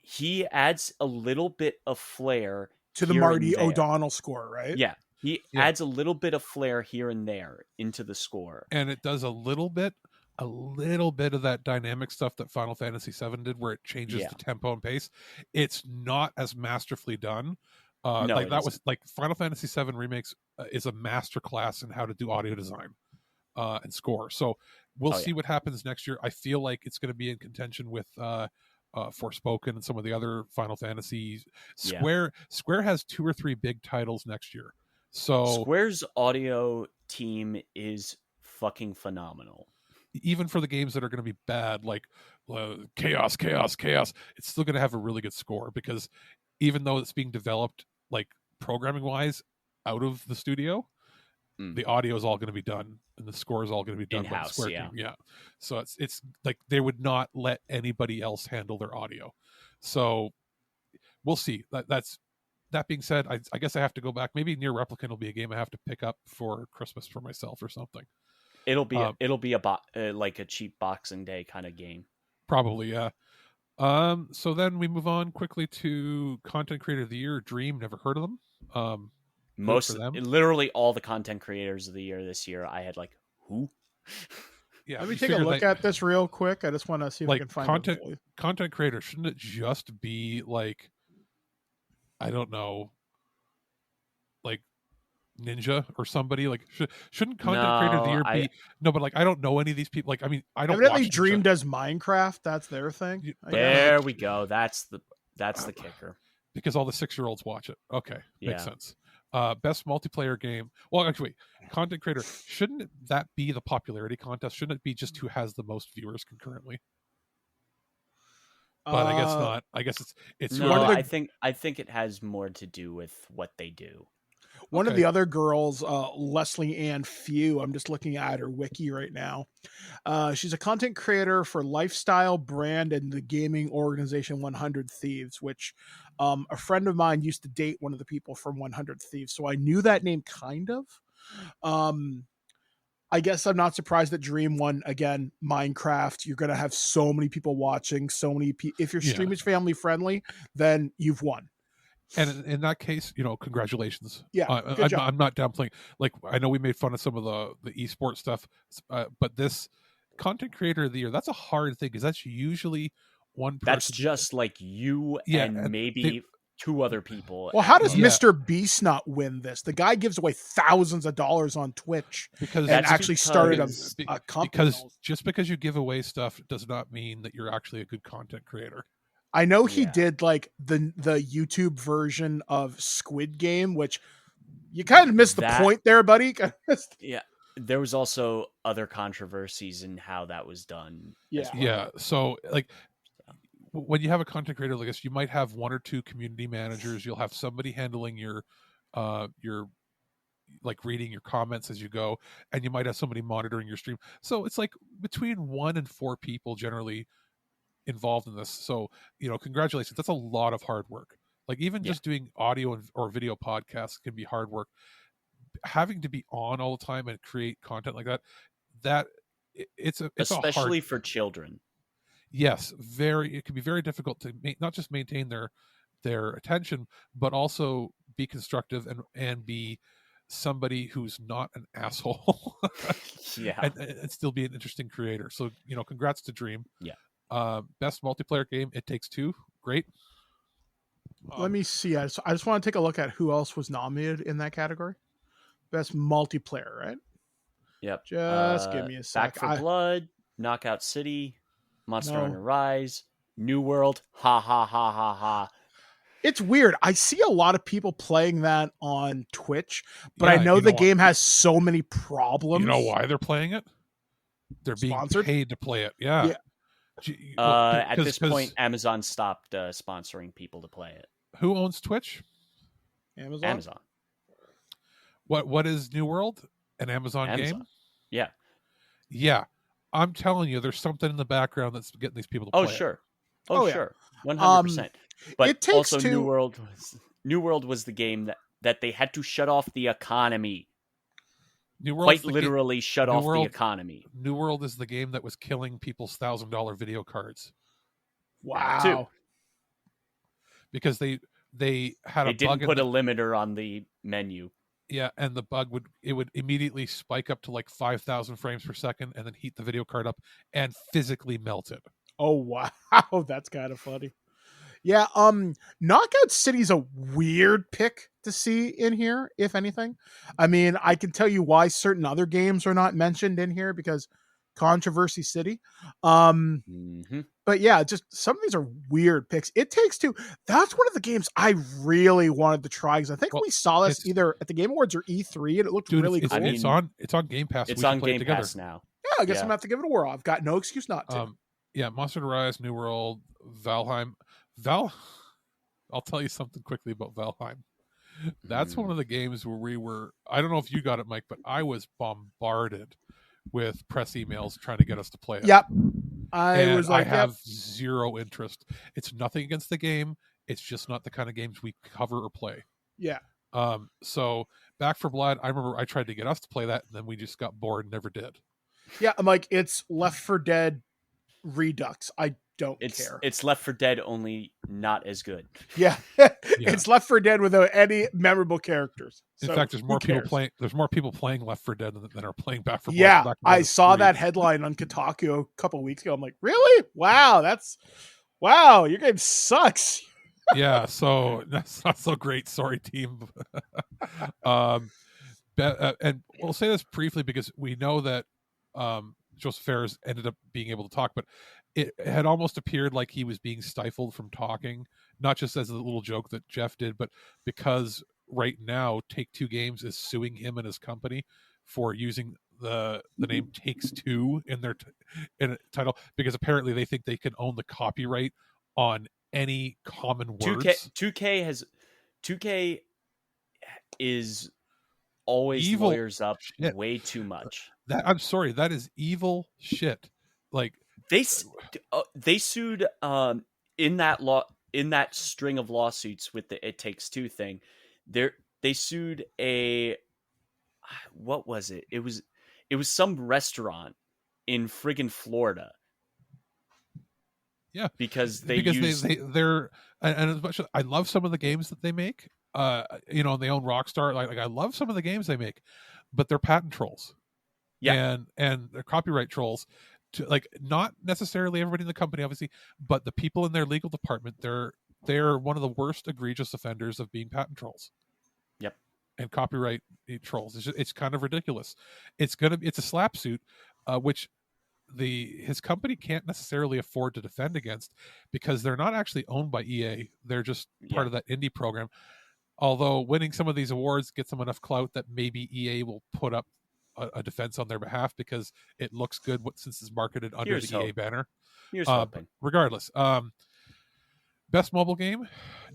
He adds a little bit of flair to the Marty O'Donnell score, right? Yeah. He adds a little bit of flair here and there into the score. And it does a little bit of that dynamic stuff that Final Fantasy VII did, where it changes the tempo and pace. It's not as masterfully done. No, like that was like Final Fantasy VII Remakes is a masterclass in how to do audio design and score. So we'll see what happens next year. I feel like it's going to be in contention with Forspoken and some of the other Final Fantasies. Square has 2 or 3 big titles next year. So Square's audio team is fucking phenomenal. Even for the games that are going to be bad, like Chaos, it's still going to have a really good score, because even though it's being developed like programming wise out of the studio, the audio is all going to be done and the score is all going to be done by the Square team. Yeah. So it's like they would not let anybody else handle their audio. So we'll see. That being said, I guess I have to go back. Maybe Nier Replicant will be a game I have to pick up for Christmas for myself or something. It'll be like a cheap Boxing Day kind of game. Probably, yeah. So then we move on quickly to Content Creator of the Year. Dream, never heard of them. Literally all the content creators of the year this year, I had like, who? Yeah, let me take a look at this real quick. I just want to see if I can find content creator. Shouldn't it just be like, I don't know, like Ninja or somebody. Like, shouldn't content creator of the year be no? But like, I don't know any of these people. Like, I mean, I don't. Evidently, watch Dream Ninja. does Minecraft. That's their thing. There we go. That's the kicker. Because all the 6-year-olds watch it. Okay, makes Yeah. sense. Best multiplayer game. Well, actually, content creator. Shouldn't that be the popularity contest? Shouldn't it be just who has the most viewers concurrently? But I guess not. I guess it's No, whoever- I think it has more to do with what they do. One of Okay. the other girls, Leslie Ann Few, I'm just looking at her wiki right now. She's a content creator for lifestyle brand and the gaming organization 100 Thieves, which a friend of mine used to date one of the people from 100 Thieves. So I knew that name kind of. I guess I'm not surprised that Dream won again. Minecraft, you're going to have so many people watching, so many if your stream is family friendly, then you've won. And in that case, congratulations. Yeah, good job. I'm not downplaying. Like, I know we made fun of some of the esports stuff, but this content creator of the year, that's a hard thing because that's usually one person. That's just like you and maybe two other people. Well, how does Mr. Beast not win this? The guy gives away thousands of dollars on Twitch and actually started a company. Because just because you give away stuff does not mean that you're actually a good content creator. I know he did like the YouTube version of Squid Game, which you kind of missed the point there, buddy. Yeah. There was also other controversies in how that was done. Yeah. Yeah. So like when you have a content creator like this, you might have one or two community managers. You'll have somebody handling your like reading your comments as you go, and you might have somebody monitoring your stream. So it's like between 1 and 4 people generally involved in this. So congratulations. That's a lot of hard work. Like even just doing audio or video podcasts can be hard work. Having to be on all the time and create content like that it's especially for children. Yes, it can be very difficult to not just maintain their attention, but also be constructive and be somebody who's not an asshole. and still be an interesting creator. So congrats to Dream. Best multiplayer game, It Takes Two. Great. Let me see. I just want to take a look at who else was nominated in that category. Best multiplayer, right? Yep. Just give me a sec. Back for Blood, Knockout City, Monster Hunter Rise, New World. Ha ha ha ha ha. It's weird. I see a lot of people playing that on Twitch, but I know the game has so many problems. You know why they're playing it? They're being paid to play it. Yeah. At this point, Amazon stopped sponsoring people to play it. Who owns Twitch? Amazon. What is New World? An Amazon game? Yeah. Yeah. I'm telling you, there's something in the background that's getting these people to play. Sure. Sure. 100%. But also New World was the game that they had to shut off the economy. Quite literally shut off the economy. New World is the game that was killing people's $1,000 video cards. Wow. Because they had a bug. They didn't put a limiter on the menu. Yeah, and the bug would immediately spike up to like 5,000 frames per second and then heat the video card up and physically melt it. Oh wow, that's kind of funny. Yeah, Knockout City's a weird pick to see in here, if anything. I mean, I can tell you why certain other games are not mentioned in here because Controversy City. But yeah, just some of these are weird picks. It Takes Two. That's one of the games I really wanted to try because I think we saw this either at the Game Awards or E3, and it looked really cool. It's on Game Pass. It's on Game Pass now. Yeah, I guess I'm gonna have to give it a whirl. I've got no excuse not to. Yeah, Monster Hunter Rise, New World, Valheim. I'll tell you something quickly about Valheim. That's one of the games where we were. I don't know if you got it, Mike, but I was bombarded with press emails trying to get us to play it. Yep. I have zero interest. It's nothing against the game. It's just not the kind of games we cover or play. Yeah. So Back for Blood, I remember I tried to get us to play that, and then we just got bored and never did. Yeah, I'm like, it's Left 4 Dead Redux. I don't care. It's Left 4 Dead, only not as good. Yeah. It's Left 4 Dead without any memorable characters. In fact, there's more people playing Left 4 Dead than are playing Back 4 Blood. Yeah, I saw that headline on Kotaku a couple of weeks ago. I'm like, really? Wow, your game sucks. Yeah, so that's not so great. Sorry, team. And we'll say this briefly because we know that Joseph Fares ended up being able to talk, but it had almost appeared like he was being stifled from talking, not just as a little joke that Jeff did, but because right now Take-Two Games is suing him and his company for using the name Takes-Two in their in a title, because apparently they think they can own the copyright on any common words. 2K is always Evil lawyers up shit. way too much. I'm sorry, that is evil shit. Like they sued in that string of lawsuits with the It Takes Two thing. They sued what was it? It was some restaurant in friggin' Florida. Yeah, because they're and as much as I love some of the games that they make, they own Rockstar. Like I love some of the games they make, but they're patent trolls. Yeah, and they're copyright trolls. To like not necessarily everybody in the company, obviously, but the people in their legal department, they're one of the worst egregious offenders of being patent trolls. Yep. And copyright trolls. It's kind of ridiculous. It's a slap suit, which his company can't necessarily afford to defend against because they're not actually owned by EA. They're just part of that indie program. Although winning some of these awards gets them enough clout that maybe EA will put up a defense on their behalf because it looks good since it's marketed under the EA banner. Here's hoping. Regardless, best mobile game,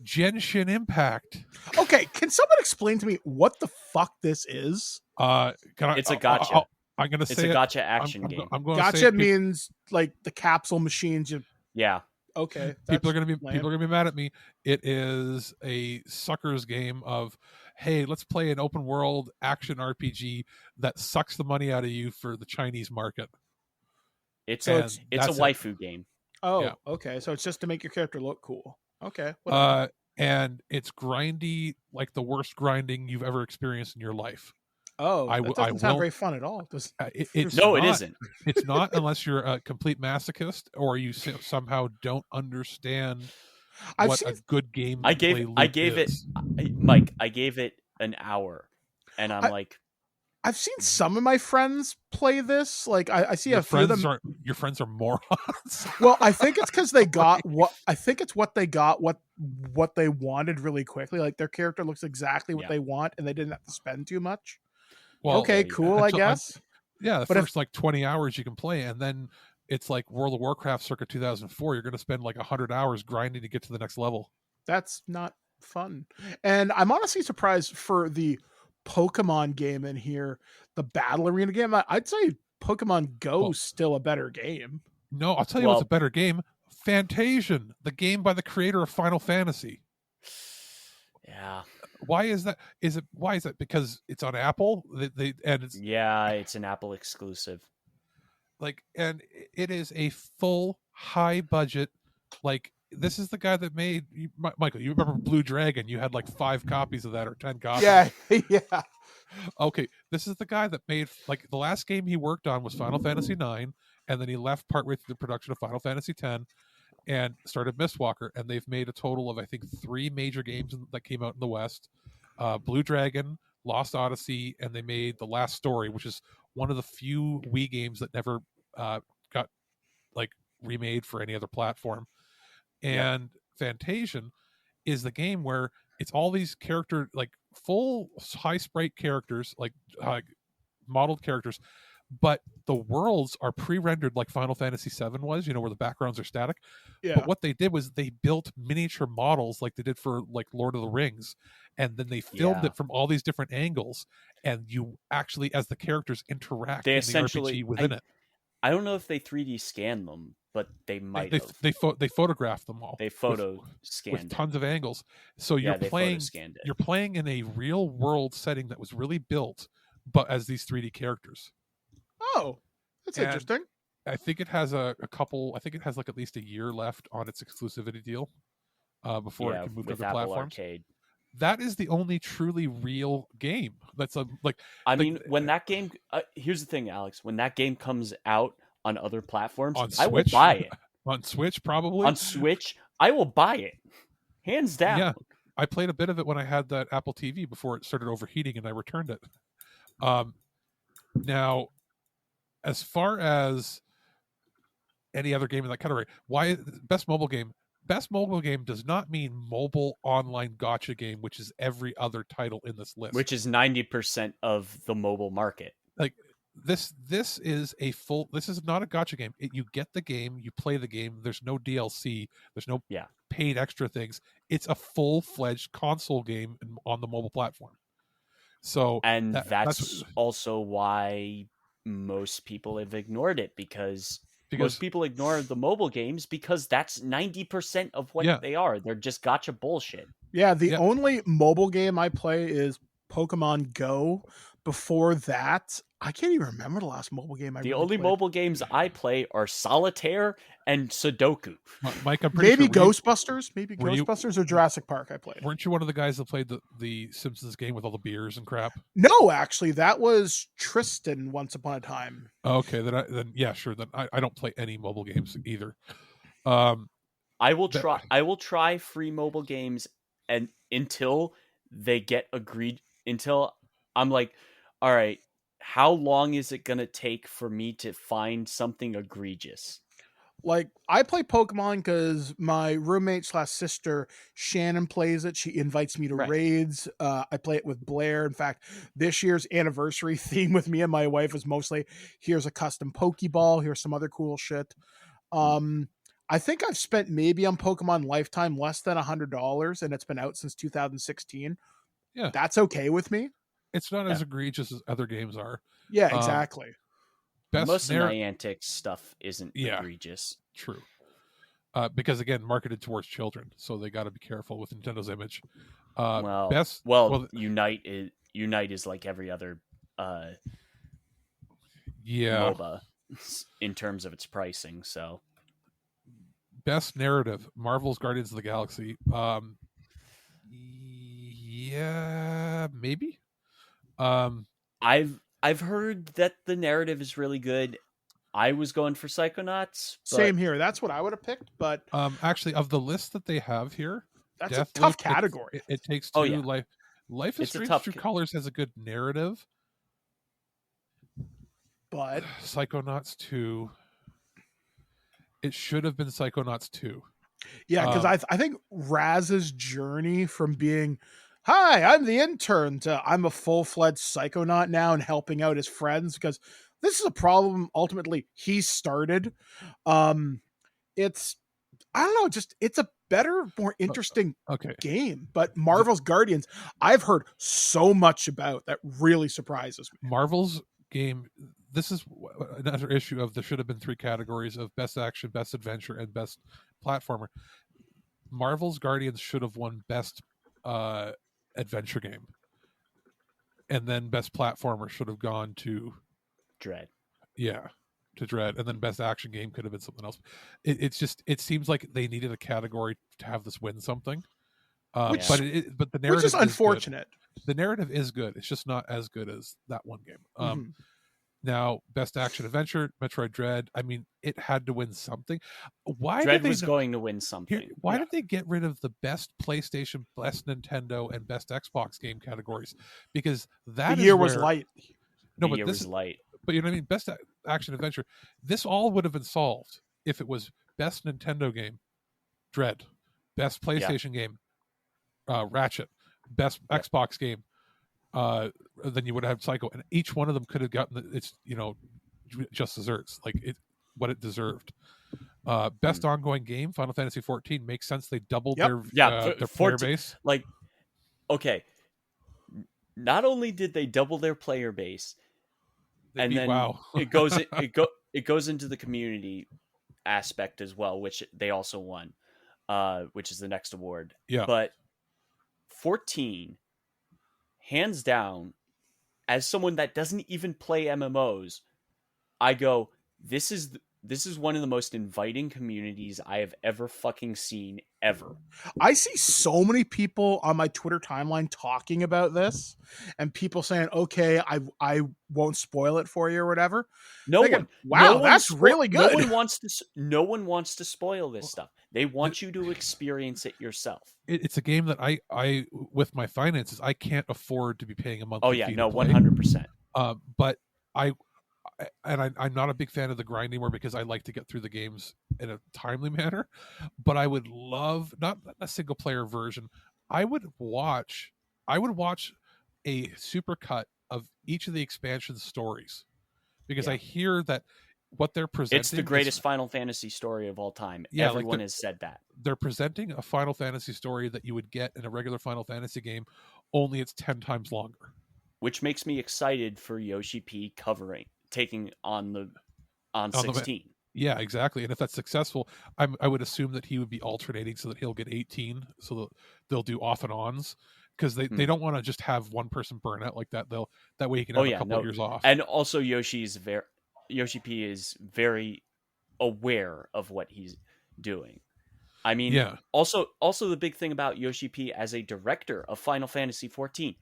Genshin Impact. Okay, can someone explain to me what the fuck this is? It's a gotcha. I'm going to say it's a gotcha action game. I'm going gotcha means like the capsule machines. Yeah. Okay. People are going to be mad at me. It is a sucker's game of, hey, let's play an open world action RPG that sucks the money out of you for the Chinese market. It's a waifu game. Oh, yeah. Okay. So it's just to make your character look cool. Okay. And it's grindy, like the worst grinding you've ever experienced in your life. Oh, that doesn't sound very fun at all. It isn't. It's not unless you're a complete masochist or you somehow don't understand what a good game. I gave it an hour, and I've seen some of my friends play this. Like I see a few of them. Your friends are morons. Well, I think it's because they got what they wanted really quickly. Like their character looks exactly what they want, and they didn't have to spend too much. Well, okay, cool, I guess. The first 20 hours you can play, and then it's like World of Warcraft circa 2004. You're going to spend 100 hours grinding to get to the next level. That's not fun. And I'm honestly surprised for the Pokemon game in here, the Battle Arena game. I'd say Pokemon Go is still a better game. No, I'll tell you what's a better game. Fantasian, the game by the creator of Final Fantasy. Yeah. Why is that? Why is that? Because it's on Apple. It's an Apple exclusive. And it is a full high budget. This is the guy that made Michael. You remember Blue Dragon? You had 5 copies of that or 10 copies. Yeah. Okay, this is the guy that made the last game he worked on was Final Fantasy 9, and then he left partway through the production of Final Fantasy 10. And started Mistwalker, and they've made a total of 3 major games that came out in the West: Blue Dragon, Lost Odyssey, and they made The Last Story, which is one of the few Wii games that never got remade for any other platform. And Fantasian is the game where it's all these character full high sprite characters, modeled characters. But the worlds are pre-rendered like Final Fantasy VII was, where the backgrounds are static. Yeah. But what they did was they built miniature models like they did for Lord of the Rings, and then they filmed it from all these different angles, and you actually, as the characters interact in the RPG within it. I don't know if they 3D scanned them, but they might have. They photographed them all. They scanned with tons of angles. So you're playing in a real world setting that was really built, but as these 3D characters. Oh, that's interesting. I think it has a couple. I think it has at least a year left on its exclusivity deal before it can move to other platforms. Arcade. That is the only truly real game. That's when that game. Here's the thing, Alex. When that game comes out on other platforms, on Switch, I will buy it. On Switch, probably. On Switch, I will buy it, hands down. Yeah, I played a bit of it when I had that Apple TV before it started overheating, and I returned it. Now, as far as any other game in that category, why best mobile game? Best mobile game does not mean mobile online gotcha game, which is every other title in this list. Which is 90% of the mobile market. Like this is a full. This is not a gotcha game. You get the game, you play the game. There's no DLC. There's no paid extra things. It's a full-fledged console game on the mobile platform. So, and that's also why most people have ignored it, because most people ignore the mobile games because that's 90% of what they are. They're just gotcha bullshit. Yeah, the only mobile game I play is Pokemon Go. Before that, I can't even remember the last mobile game I The really only played. mobile games I play are Solitaire and Sudoku. Mike, I'm pretty maybe sure Ghostbusters, Ghostbusters or Jurassic Park I played. Weren't you one of the guys that played the Simpsons game with all the beers and crap? No, actually, that was Tristan once upon a time. Okay, then yeah, sure. Then I don't play any mobile games either. I will try free mobile games and until they get agreed, until I'm like, all right, how long is it going to take for me to find something egregious? Like, I play Pokemon because my roommate / sister, Shannon, plays it. She invites me to raids. I play it with Blair. In fact, this year's anniversary theme with me and my wife was mostly, here's a custom Pokeball, here's some other cool shit. I think I've spent maybe on Pokemon Lifetime less than $100, and it's been out since 2016. Yeah. That's okay with me. It's not as egregious as other games are. Yeah, exactly. Most Niantic stuff isn't egregious. True. Because again, marketed towards children, so they got to be careful with Nintendo's image. Unite is like every other MOBA in terms of its pricing. So, best narrative: Marvel's Guardians of the Galaxy. Yeah, maybe. I've heard that the narrative is really good. I was going for Psychonauts. Same here. That's what I would have picked. But actually, of the list that they have here, that's a tough category. It takes two. Life is Strange True Colors has a good narrative, but Psychonauts 2. It should have been Psychonauts 2. Yeah, because I think Raz's journey from being, hi, I'm the intern, to I'm a full-fledged psychonaut now and helping out his friends, because this is a problem ultimately he started. It's, I don't know, just it's a better, more interesting game. But Marvel's Guardians, I've heard so much about that really surprises me. Marvel's game, this is another issue of there should have been 3 categories of best action, best adventure, and best platformer. Marvel's Guardians should have won best adventure game, and then best platformer should have gone to Dread. Yeah, to Dread, and then best action game could have been something else. It seems like they needed a category to have this win something. But the narrative, which is unfortunate. The narrative is good. It's just not as good as that one game. Now, best action adventure, Metroid Dread. I mean, it had to win something. Why Dread was going to win something? Why did they get rid of the best PlayStation, best Nintendo, and best Xbox game categories? Because that year was light. No, but this was light. But you know what I mean? Best action adventure. This all would have been solved if it was best Nintendo game, Dread, best PlayStation game, Ratchet, best Xbox game. Then you would have Psycho, and each one of them could have gotten its, just desserts, like what it deserved. Best ongoing game, Final Fantasy 14 makes sense. They doubled their player base. Like, okay, not only did they double their player base, and then it goes into the community aspect as well, which they also won, which is the next award. Yeah, but 14. Hands down, as someone that doesn't even play MMOs, I go, this is one of the most inviting communities I have ever fucking seen, ever. I see so many people on my Twitter timeline talking about this, and people saying, okay, I won't spoil it for you or whatever. That's really good. No one wants to spoil this stuff. They want you to experience it yourself. It's a game that I with my finances, I can't afford to be paying a monthly fee. 100%. But I'm not a big fan of the grind anymore because I like to get through the games in a timely manner. But I would love not a single player version. I would watch a supercut of each of the expansion stories because I hear that what they're presenting, it's the greatest Final Fantasy story of all time. Yeah, everyone has said that. They're presenting a Final Fantasy story that you would get in a regular Final Fantasy game, only it's 10 times longer. Which makes me excited for Yoshi P taking on 16. Yeah, exactly. And if that's successful, I would assume that he would be alternating so that he'll get 18. So they'll do off and ons because they don't want to just have one person burn out like that. That way he can have a couple of years off. And also Yoshi P is very aware of what he's doing. I mean, also the big thing about Yoshi P as a director of Final Fantasy 14,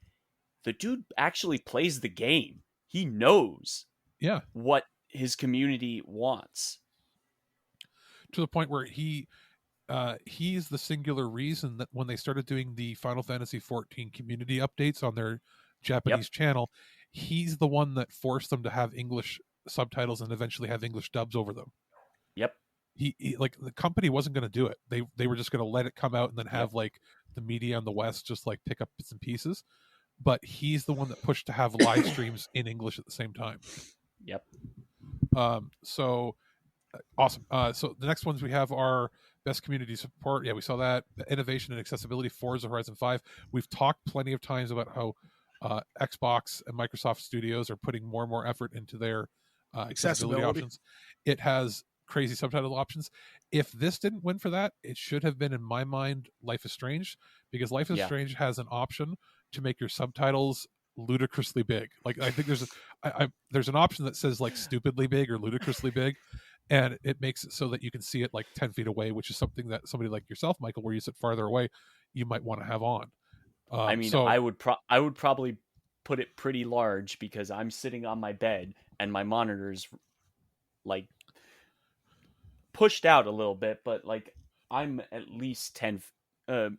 the dude actually plays the game. He knows what his community wants. To the point where he's the singular reason that when they started doing the Final Fantasy 14 community updates on their Japanese channel, he's the one that forced them to have English subtitles and eventually have English dubs over them. Yep. He like the company wasn't going to do it. They were just going to let it come out and then have like the media in the West just like pick up bits and pieces. But he's the one that pushed to have live streams in English at the same time. Yep. So awesome. So the next ones we have are best community support. Yeah, we saw that. Innovation and accessibility, Forza Horizon 5. We've talked plenty of times about how Xbox and Microsoft Studios are putting more and more effort into their accessibility options. It has crazy subtitle options. If this didn't win for that, it should have been, in my mind, Life is Strange, because Life is Strange has an option to make your subtitles ludicrously big. Like I think there's an option that says like stupidly big or ludicrously big, and it makes it so that you can see it like 10 feet away, which is something that somebody like yourself, Michael, where you sit farther away, you might want to have on. I mean, I would probably put it pretty large because I'm sitting on my bed and my monitor's like pushed out a little bit, but like I'm at least 5-6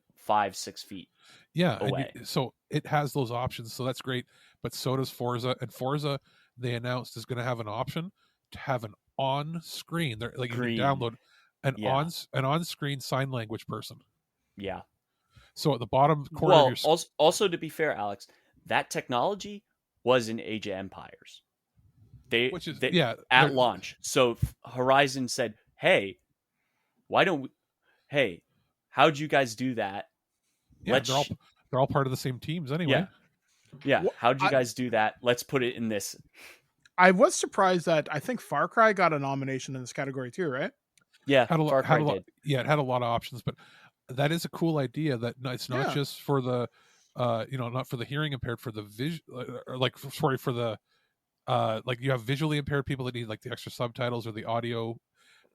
feet away. So it has those options, so that's great. But so does Forza, and Forza they announced is going to have an option to have an on-screen. They're like you can download an on-screen sign language person. Yeah. So at the bottom corner of your also to be fair, Alex, that technology was in Age of Empires. At launch. So Horizon said, "Hey, how'd you guys do that?" Yeah, they're all part of the same teams anyway. Yeah. How'd you guys do that? Let's put it in this. I was surprised that I think Far Cry got a nomination in this category too, right? Yeah, Far Cry did. Yeah, it had a lot of options, but that is a cool idea that it's not just for the not for the hearing impaired, for the for the like you have visually impaired people that need like the extra subtitles or the audio,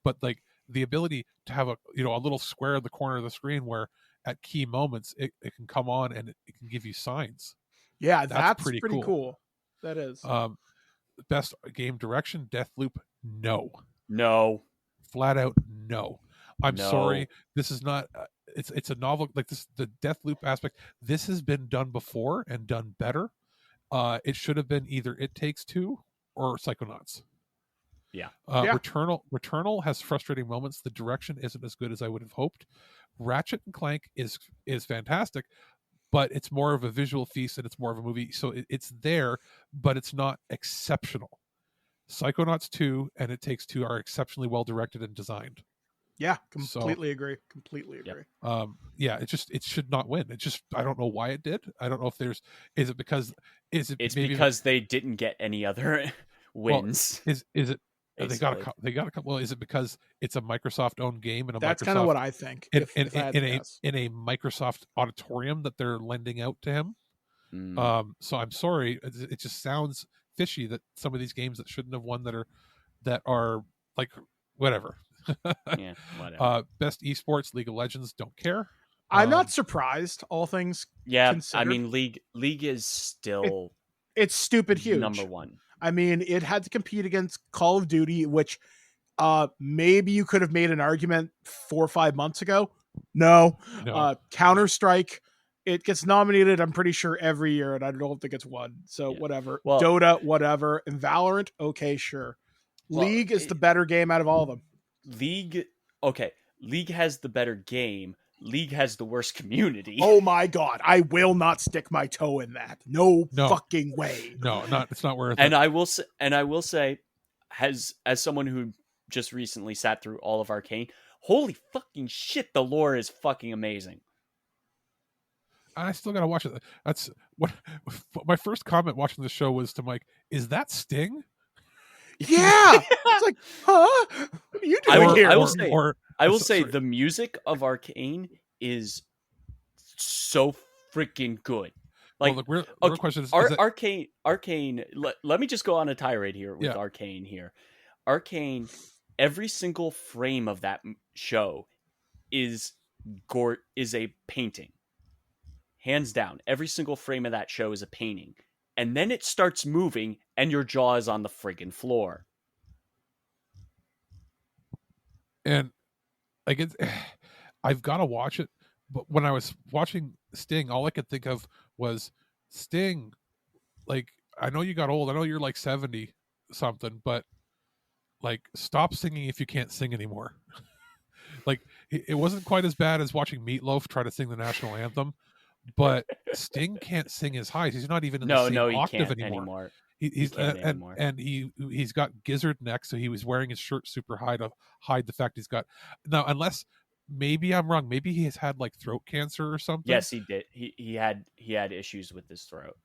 but like the ability to have a little square in the corner of the screen where at key moments it can come on and it can give you signs. Yeah, that's pretty cool. That is. Best game direction, Deathloop, no, flat out no. I'm sorry, this is not it's a novel like this. The Deathloop aspect, this has been done before and done better. It should have been either It Takes Two or Psychonauts. Returnal has frustrating moments. The direction isn't as good as I would have hoped. Ratchet and Clank is fantastic, but it's more of a visual feast and it's more of a movie, so it's there, but it's not exceptional. Psychonauts 2 and It Takes Two are exceptionally well directed and designed. Yeah, completely agree. It should not win. I don't know why it did. I don't know if it's because they didn't get any other wins. Well, is it they got a couple. Well, is it because it's a Microsoft owned game and that's kind of what I think. In a Microsoft auditorium that they're lending out to him. So I'm sorry, it just sounds fishy that some of these games that shouldn't have won that are like whatever. Best esports, League of Legends, don't care. I'm not surprised, all things considered. I mean League is still it's stupid huge. Number one. I mean, it had to compete against Call of Duty, which maybe you could have made an argument 4 or 5 months ago. No. Counter-Strike, it gets nominated, I'm pretty sure, every year, and I don't think it's won. So Yeah. whatever. Well- Dota, whatever. And Valorant, okay, sure. Well, League is the better game out of all of them. League has the better game. League has the worst community. Oh my god, I will not stick my toe in that. No. No. Fucking way. No, it's not worth and it. I will say, as someone who just recently sat through all of Arcane, holy fucking shit, the lore is fucking amazing. I still gotta watch it. That's what my first comment watching the show was to Mike. Is that Sting? Yeah. It's like, huh? What are you doing here? I will say the music of Arcane is so freaking good. Like, well, the real question is Arcane. Let me just go on a tirade here with Arcane here. Arcane, every single frame of that show is a painting. Hands down, every single frame of that show is a painting. And then it starts moving, and your jaw is on the friggin' floor. And like I've got to watch it. But when I was watching Sting, all I could think of was Sting. Like, I know you got old. I know you're like 70 something, but like, stop singing if you can't sing anymore. Like, it wasn't quite as bad as watching Meatloaf try to sing the national anthem. But Sting can't sing his highs. He's not even in the same octave anymore. He's got gizzard neck, so he was wearing his shirt super high to hide the fact he's got. Now, unless maybe I'm wrong, maybe he has had like throat cancer or something. Yes, he did. He had issues with his throat.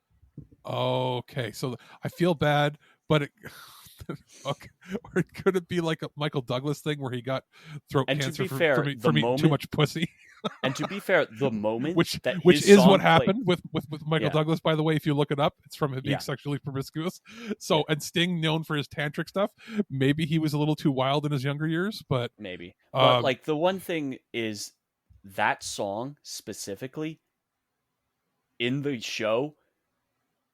Okay, so I feel bad, but okay. Or could it be like a Michael Douglas thing where he got throat cancer from eating too much pussy? And to be fair, the moment which that is what happened with Michael Douglas, by the way, if you look it up, it's from him being sexually promiscuous. So, and Sting, known for his tantric stuff, maybe he was a little too wild in his younger years, but maybe. But like, the one thing is that song specifically in the show,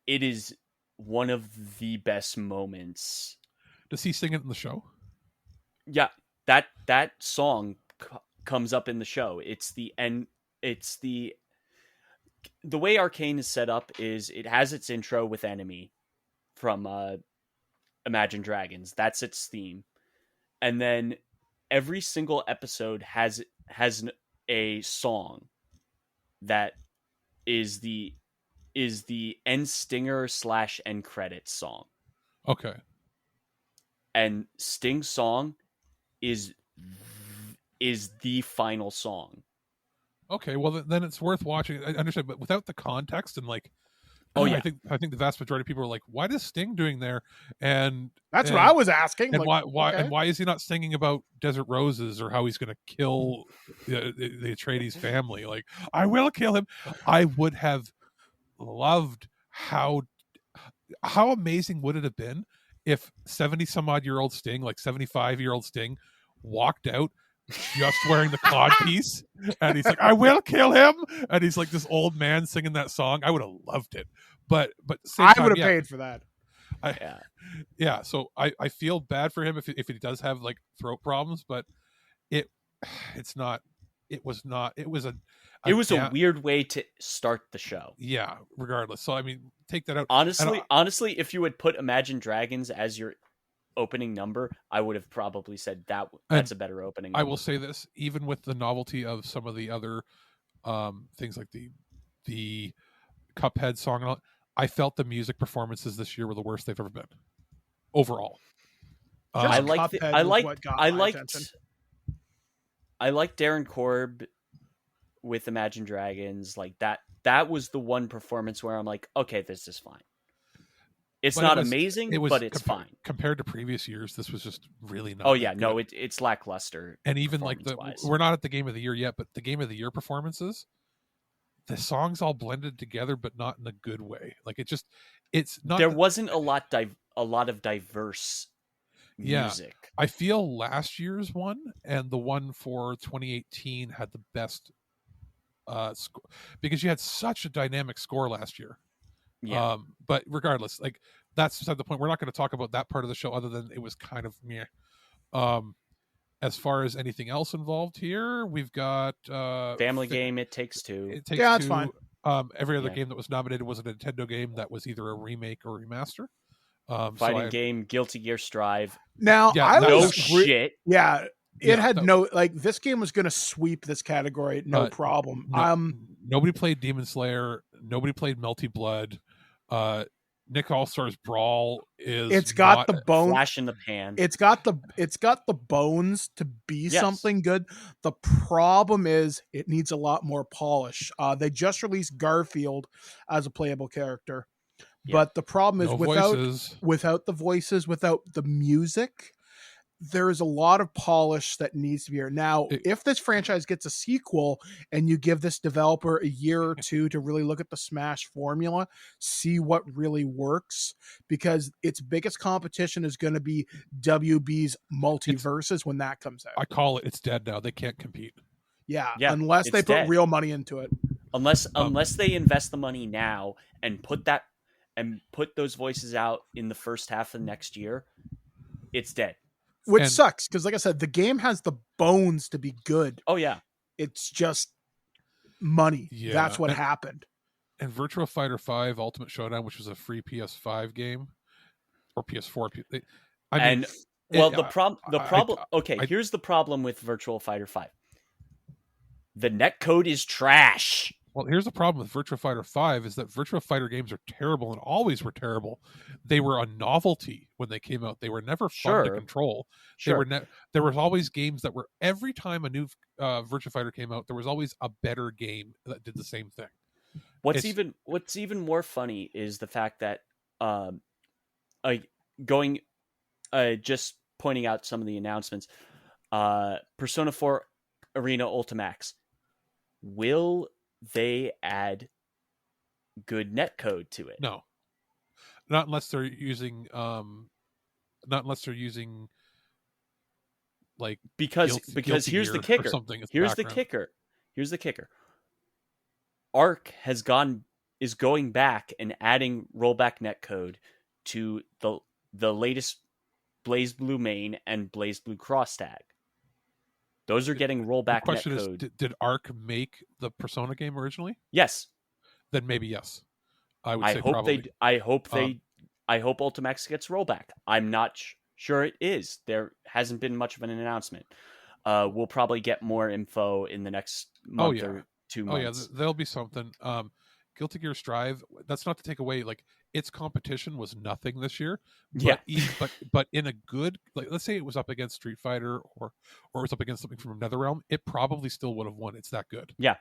it is one of the best moments. Does he sing it in the show? Yeah, that song comes up in the show. It's the way Arcane is set up is it has its intro with Enemy from Imagine Dragons. That's its theme. And then every single episode has a song that is the end stinger / end credits song. Okay. And Sting's song is the final song. Okay, well then it's worth watching. I understand, but without the context and like, I think the vast majority of people are like, "What is Sting doing there?" And that's what I was asking. And like, why is he not singing about Desert Roses or how he's going to kill the Atreides family? Like, I will kill him. I would have loved how amazing would it have been if 70 some odd year old Sting, like 75-year-old Sting, walked out just wearing the codpiece and he's like, I will kill him, and he's like this old man singing that song. I would have loved it, but I would have paid for that. So I feel bad for him if he does have like throat problems, but it was a weird way to start the show. Yeah, regardless. So I mean, take that out. Honestly, if you had put Imagine Dragons as your opening number, I would have probably said that's a better opening number. I will say this, even with the novelty of some of the other things like the Cuphead song and all, I felt the music performances this year were the worst they've ever been overall. I liked Darren Korb with Imagine Dragons. Like that was the one performance where I'm like, okay, this is fine. It's not amazing, but it's fine. Compared to previous years, this was just really not. Oh yeah, no, it's lackluster. And even like we're not at the Game of the Year yet, but the Game of the Year performances, the songs all blended together, but not in a good way. Like it's not. There wasn't a lot of diverse music. I feel last year's one and the one for 2018 had the best score, because you had such a dynamic score last year. Yeah. But regardless, like that's beside the point. We're not going to talk about that part of the show, other than it was kind of meh. As far as anything else involved here, we've got Family Game, It Takes Two. That's fine. Every other Yeah. game that was nominated was a Nintendo game that was either a remake or remaster. Fighting game, Guilty Gear Strive. Now, Yeah, I that- was No that- shit. yeah, it Yeah, had that- no like this game was going to sweep this category, no problem. Nobody played Demon Slayer. Nobody played Melty Blood. Nick All-Stars Brawl is it's got not, the bone. Flash in the pan. It's got the bones to be Yes. something good. The problem is it needs a lot more polish. They just released Garfield as a playable character, Yeah. but the problem is no without voices. without the voices, without the music, there is a lot of polish that needs to be here. Now, if this franchise gets a sequel and you give this developer a year or two to really look at the Smash formula, see what really works, because its biggest competition is going to be WB's Multiverses when that comes out. I call it. It's dead now. They can't compete. Yeah, Yeah, unless they it's put dead. real money into it. Unless they invest the money now and put those voices out in the first half of next year, it's dead. Which And- sucks, because like I said, the game has the bones to be good. Oh yeah. It's just money. Yeah, That's what and- happened. And Virtua Fighter 5 Ultimate Showdown, which was a free PS5 game or PS4. The problem. Okay, I- here's the problem with Virtual Fighter 5. The netcode is trash. Well, here's the problem with Virtua Fighter 5 is that Virtua Fighter games are terrible and always were terrible. They were a novelty when they came out. They were never fun to Sure. control. Sure. There was always games that were, every time a new Virtua Fighter came out, there was always a better game that did the same thing. What's It's- even more funny is the fact that just pointing out some of the announcements. Persona 4 Arena Ultimax. Will they add good netcode to it? No. Not unless they're using like Because Guilty here's the Gear or kicker. something as Here's the background. kicker. Here's the kicker. Arc is going back and adding rollback netcode to the latest Blaze Blue main and Blaze Blue cross tag. Those are getting The rollback question is, netcode. did Arc make the Persona game originally? Yes. Then maybe yes. I would I say hope probably. I hope Ultimax gets rollback. I'm not sure it is. There hasn't been much of an announcement. We'll probably get more info in the next month or 2 Oh yeah, months. there'll be something. Guilty Gear Strive. That's not to take away like its competition was nothing this year. Yeah. But in a good, like, let's say it was up against Street Fighter or it was up against something from NetherRealm, it probably still would have won. It's that good. Yeah,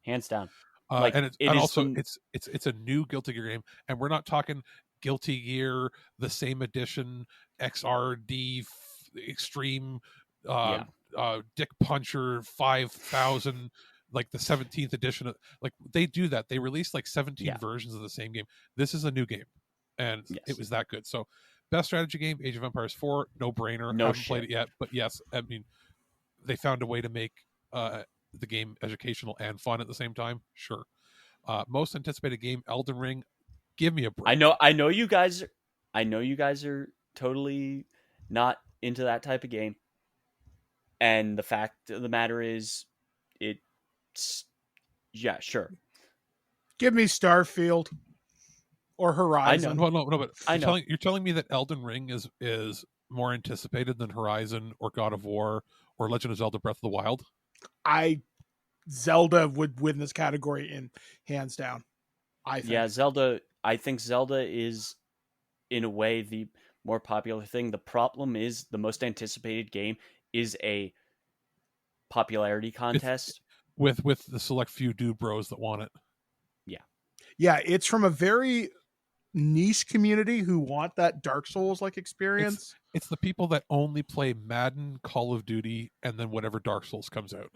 hands down. Like, and it is also from- it's a new Guilty Gear game, and we're not talking Guilty Gear the same edition XRD Extreme Dick Puncher 5000, like the 17th edition. Like they do that. They release like 17 versions of the same game. This is a new game, and it was that good. So best strategy game, Age of Empires 4, no brainer. No Haven't played it yet, but yes, I mean they found a way to make the game educational and fun at the same time. Sure. Most anticipated game, Elden Ring. Give me a break. I know you guys are totally not into that type of game. And the fact of the matter is sure. Give me Starfield or Horizon. Well, no, but I know. you're telling me that Elden Ring is more anticipated than Horizon or God of War or Legend of Zelda Breath of the Wild? Zelda would win this category in hands down. I think. Yeah, Zelda. I think Zelda is, in a way, the more popular thing. The problem is the most anticipated game is a popularity contest with the select few dude bros that want it. Yeah, it's from a very niche community who want that Dark Souls like experience. It's the people that only play Madden, Call of Duty, and then whatever Dark Souls comes out.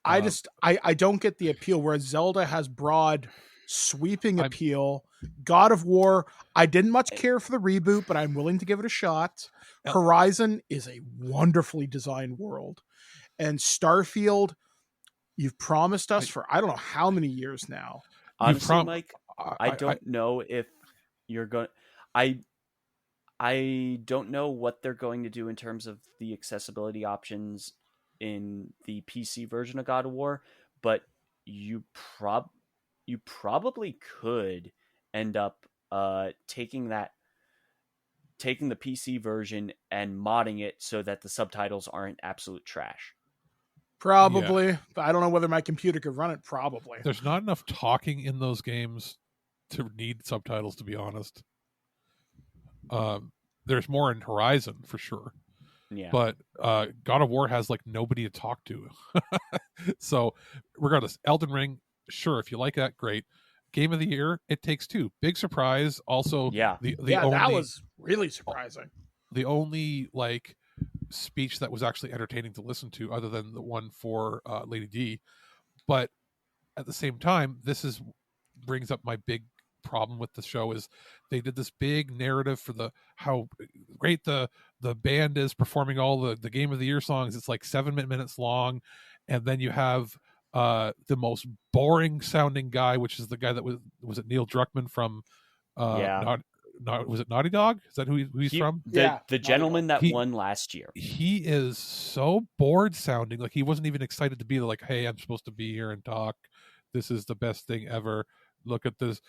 I don't get the appeal, whereas Zelda has broad sweeping appeal. God of War, I didn't much care for the reboot, but I'm willing to give it a shot. Horizon is a wonderfully designed world. And Starfield, you've promised us for I don't know how many years now. Honestly, Mike, I don't know if you're going. I don't know what they're going to do in terms of the accessibility options in the PC version of God of War, but you probably could end up taking the PC version and modding it so that the subtitles aren't absolute trash. Probably. But I don't know whether my computer could run it. Probably. There's not enough talking in those games to need subtitles, to be honest. There's more in Horizon for sure. Yeah. But God of War has like nobody to talk to. So regardless, Elden Ring, sure, if you like that, great. Game of the Year, It Takes Two. Big surprise. Also, Yeah. the Yeah, only, that was really surprising. the only like speech that was actually entertaining to listen to, other than the one for Lady D. But at the same time, brings up my big problem with the show is they did this big narrative for how great the band is performing all the Game of the Year songs. It's like 7 minutes long, and then you have the most boring sounding guy, which is the guy that was it Neil Druckmann from was it Naughty Dog? Is that who he's from? The gentleman that won last year. He is so bored sounding, like he wasn't even excited to be like, hey, I'm supposed to be here and talk. This is the best thing ever. Look at this.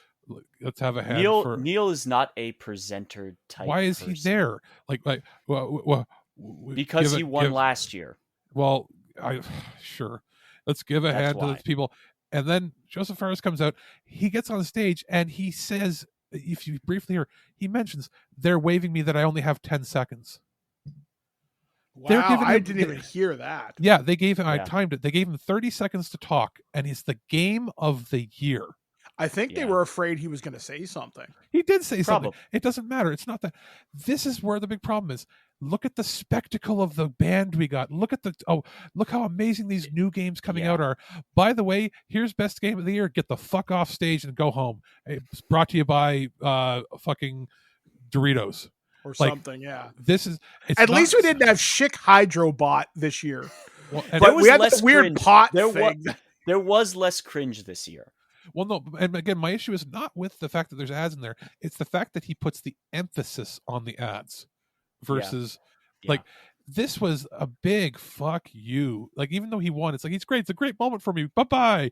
Let's have a hand for Neil is not a presenter type. Why is he there? Because he won last year. Well, sure. Let's give a hand to those people. And then Joseph Fares comes out. He gets on stage and he says, if you briefly hear, he mentions, they're waving me that I only have 10 seconds. Wow, I didn't even hear that. Yeah, they gave him, I timed it. They gave him 30 seconds to talk, and it's the game of the year. I think they were afraid he was going to say something. He did say something. It doesn't matter. It's not that. This is where the big problem is. Look at the spectacle of the band we got. Look how amazing these new games coming out are. By the way, here's best game of the year. Get the fuck off stage and go home. It's brought to you by fucking Doritos. Or something, yeah. At least we didn't have Schick Hydrobot this year. Well, but we had this weird pot thing. There was less cringe this year. Well, no, and again, my issue is not with the fact that there's ads in there. It's the fact that he puts the emphasis on the ads versus like this was a big fuck you. Like, even though he won, it's like, he's great. It's a great moment for me. Bye-bye.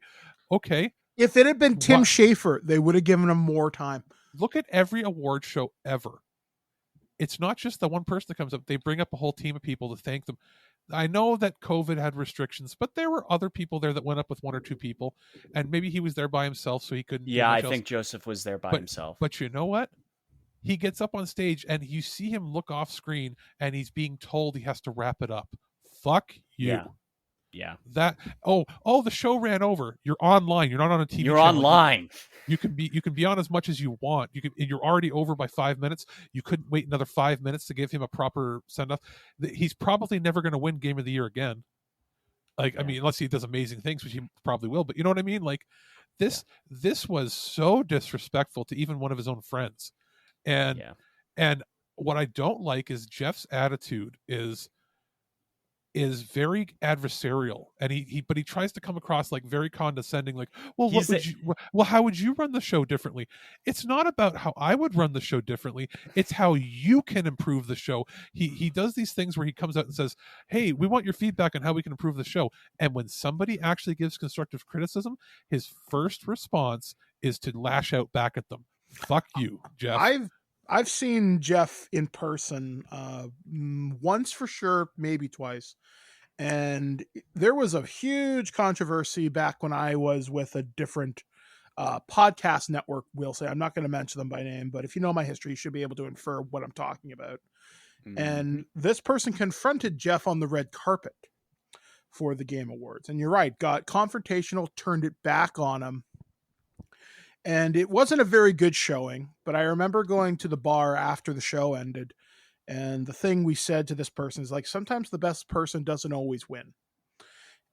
Okay. If it had been Tim Schafer, they would have given him more time. Look at every award show ever. It's not just the one person that comes up. They bring up a whole team of people to thank them. I know that COVID had restrictions, but there were other people there that went up with one or two people, and maybe he was there by himself, so he couldn't. Yeah, I think Joseph was there by himself. But you know what? He gets up on stage, and you see him look off screen, and he's being told he has to wrap it up. Fuck you. Yeah. That the show ran over. You're online. You're not on a TV. You're channel. online. You can be on as much as you want. You're already over by 5 minutes. You couldn't wait another 5 minutes to give him a proper send off. He's probably never going to win Game of the Year again. I mean, unless he does amazing things, which he probably will. But you know what I mean? Like this was so disrespectful to even one of his own friends. And what I don't like is Jeff's attitude is very adversarial, and he tries to come across like very condescending, like, how would you run the show differently? It's not about how I would run the show differently, it's how you can improve the show. He does these things where he comes out and says, hey, we want your feedback on how we can improve the show, and when somebody actually gives constructive criticism, his first response is to lash out back at them. Fuck you, Jeff. I've seen Jeff in person once for sure, maybe twice. And there was a huge controversy back when I was with a different podcast network, we'll say. I'm not going to mention them by name, but if you know my history, you should be able to infer what I'm talking about. Mm-hmm. And this person confronted Jeff on the red carpet for the Game Awards. And you're right, got confrontational, turned it back on him. And it wasn't a very good showing, but I remember going to the bar after the show ended, and the thing we said to this person is like, sometimes the best person doesn't always win.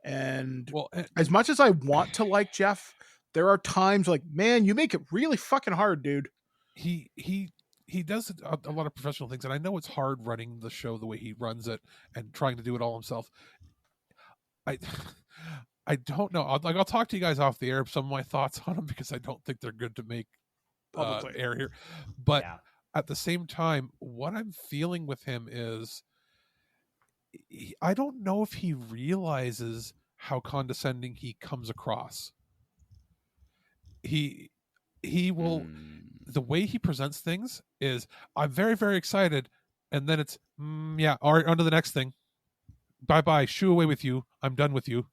And as much as I want to like Jeff, there are times like, man, you make it really fucking hard, dude. He does a lot of professional things, and I know it's hard running the show the way he runs it and trying to do it all himself. I don't know. I'll talk to you guys off the air some of my thoughts on them, because I don't think they're good to make air here. But at the same time, what I'm feeling with him is I don't know if he realizes how condescending he comes across. he will. The way he presents things is, I'm very, very excited, and then it's yeah, all right, on to the next thing. Bye bye, shoo away with you. I'm done with you.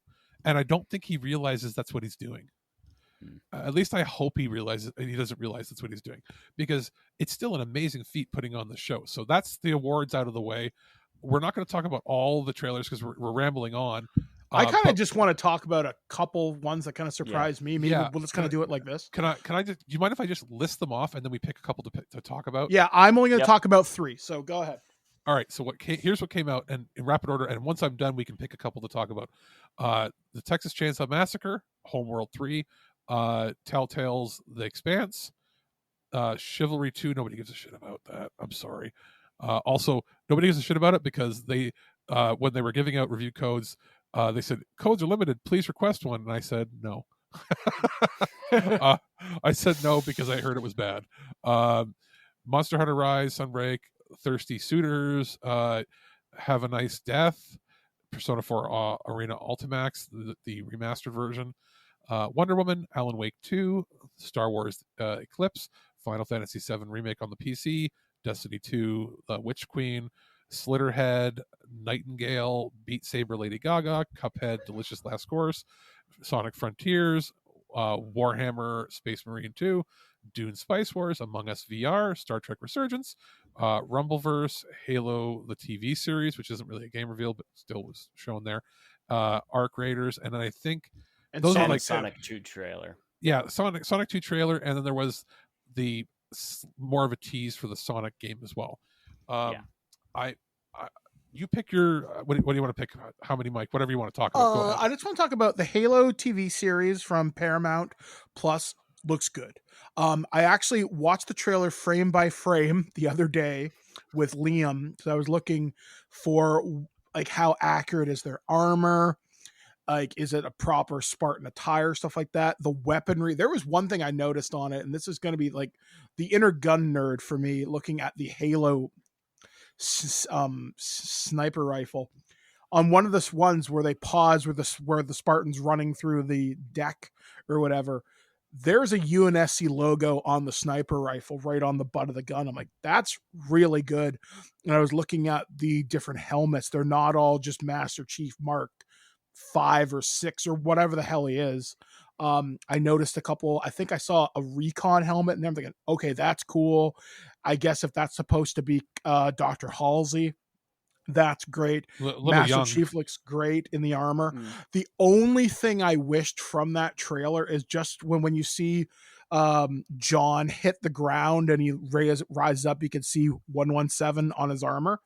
And I don't think he realizes that's what he's doing. At least I hope he realizes. He doesn't realize that's what he's doing, because it's still an amazing feat putting on the show. So that's the awards out of the way. We're not going to talk about all the trailers because we're rambling on. I kind of just want to talk about a couple ones that kind of surprised me. Maybe Yeah. we'll just kind of do it like this. Can I just? Do you mind if I just list them off and then we pick a couple to talk about? Yeah, I'm only going to talk about 3. So go ahead. All right. So here's what came out, and in rapid order. And once I'm done, we can pick a couple to talk about. The Texas Chainsaw Massacre, Homeworld 3, Telltale's The Expanse, Chivalry 2. Nobody gives a shit about that. I'm sorry. Also, nobody gives a shit about it because they, when they were giving out review codes, they said codes are limited. Please request one, and I said no. I said no because I heard it was bad. Monster Hunter Rise, Sunbreak, Thirsty Suitors, Have a Nice Death, Persona 4 Arena Ultimax, the remastered version, Wonder Woman, Alan Wake 2, Star Wars Eclipse, Final Fantasy VII Remake on the PC, Destiny 2, Witch Queen, Slitterhead, Nightingale, Beat Saber, Lady Gaga, Cuphead, Delicious Last Course, Sonic Frontiers, Warhammer Space Marine 2, Dune Spice Wars, Among Us VR, Star Trek Resurgence, Rumbleverse, Halo the TV series, which isn't really a game reveal but still was shown there, Arc Raiders, and then I think those are like Sonic 2 trailer. Yeah, Sonic 2 trailer, and then there was the more of a tease for the Sonic game as well. I you pick your what do you want to pick? How many, Mike? Whatever you want to talk about. Go ahead. I just want to talk about the Halo TV series from Paramount Plus. Looks good. I actually watched the trailer frame by frame the other day with Liam, so I was looking for like how accurate is their armor, like is it a proper Spartan attire, stuff like that. The weaponry. There was one thing I noticed on it, and this is going to be like the inner gun nerd for me, looking at the Halo sniper rifle. On one of the ones where they pause where the Spartan's running through the deck or whatever, there's a UNSC logo on the sniper rifle right on the butt of the gun. I'm like, that's really good. And I was looking at the different helmets. They're not all just Master Chief Mark 5 or 6 or whatever the hell he is. I noticed a couple. I think I saw a recon helmet, and I'm thinking, okay, that's cool. I guess if that's supposed to be Dr. Halsey, that's great. Master young. Chief looks great in the armor. The only thing I wished from that trailer is just when you see John hit the ground and he rises up, you can see 117 on his armor.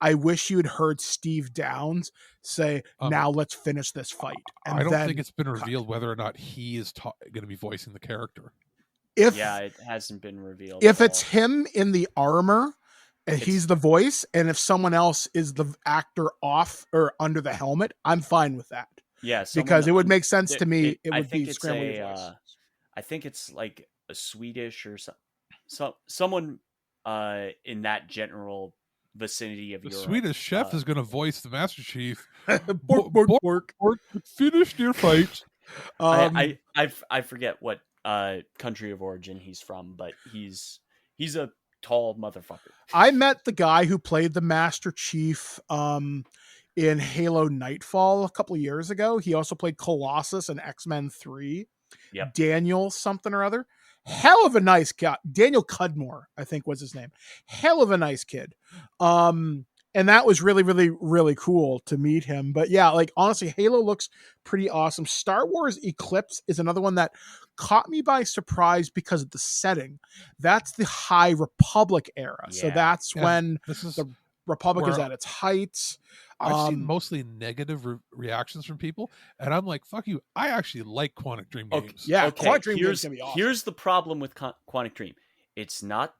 I wish you had heard Steve Downs say, now let's finish this fight. And I don't think it's been revealed whether or not he is going to be voicing the character. It hasn't been revealed. If it's him in the armor, and he's the voice, and if someone else is the actor off or under the helmet, I'm fine with that. Yeah, because it would make sense to me. It would be scrambling your voice. I think it's like a Swedish or someone in that general vicinity of the Europe. Swedish chef is going to voice the Master Chief. Bork. Finish your fight. I forget what country of origin he's from, but he's a tall motherfucker. I met the guy who played the Master Chief in Halo Nightfall a couple of years ago. He also played Colossus in X-Men 3. Yep. Daniel something or other. Hell of a nice guy. Daniel Cudmore, I think was his name. Hell of a nice kid. And that was really, really, really cool to meet him. But yeah, like honestly, Halo looks pretty awesome. Star Wars Eclipse is another one that caught me by surprise because of the setting. That's the High Republic era. Yeah. So that's when the Republic is at its height. I've seen mostly negative reactions from people, and I'm like, fuck you. I actually like Quantic Dream games. Yeah, Quantic Dream games can be awesome. Here's the problem with Quantic Dream. It's not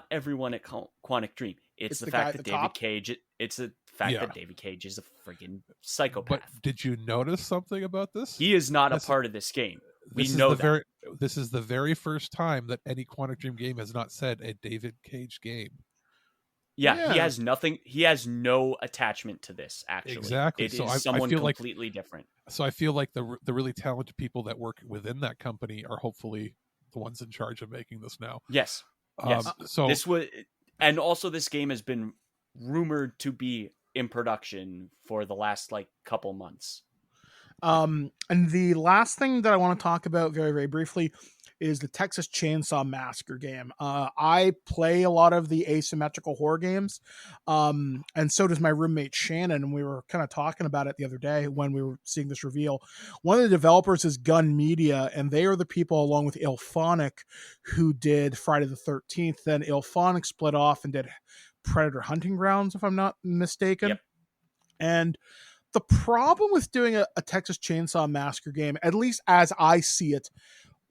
everyone at Quantic Dream. It's the fact that David Cage. It's the fact that David Cage is a freaking psychopath. But did you notice something about this? He is not a part of this game. We know that. This is the very first time that any Quantic Dream game has not said a David Cage game. Yeah, he has nothing. He has no attachment to this. Actually, Exactly. It So is I someone feel like completely different. So I feel like the really talented people that work within that company are hopefully the ones in charge of making this now. Yes. Yes. So This was, and also this game has been rumored to be in production for the last like couple months. And the last thing that I want to talk about very, very briefly is the Texas Chainsaw Massacre game. I play a lot of the asymmetrical horror games, and so does my roommate Shannon. And we were kind of talking about it the other day when we were seeing this reveal. One of the developers is Gun Media, and they are the people, along with Ilphonic, who did Friday the 13th. Then Ilphonic split off and did Predator Hunting Grounds, if I'm not mistaken. Yep. And the problem with doing a Texas Chainsaw Massacre game, at least as I see it,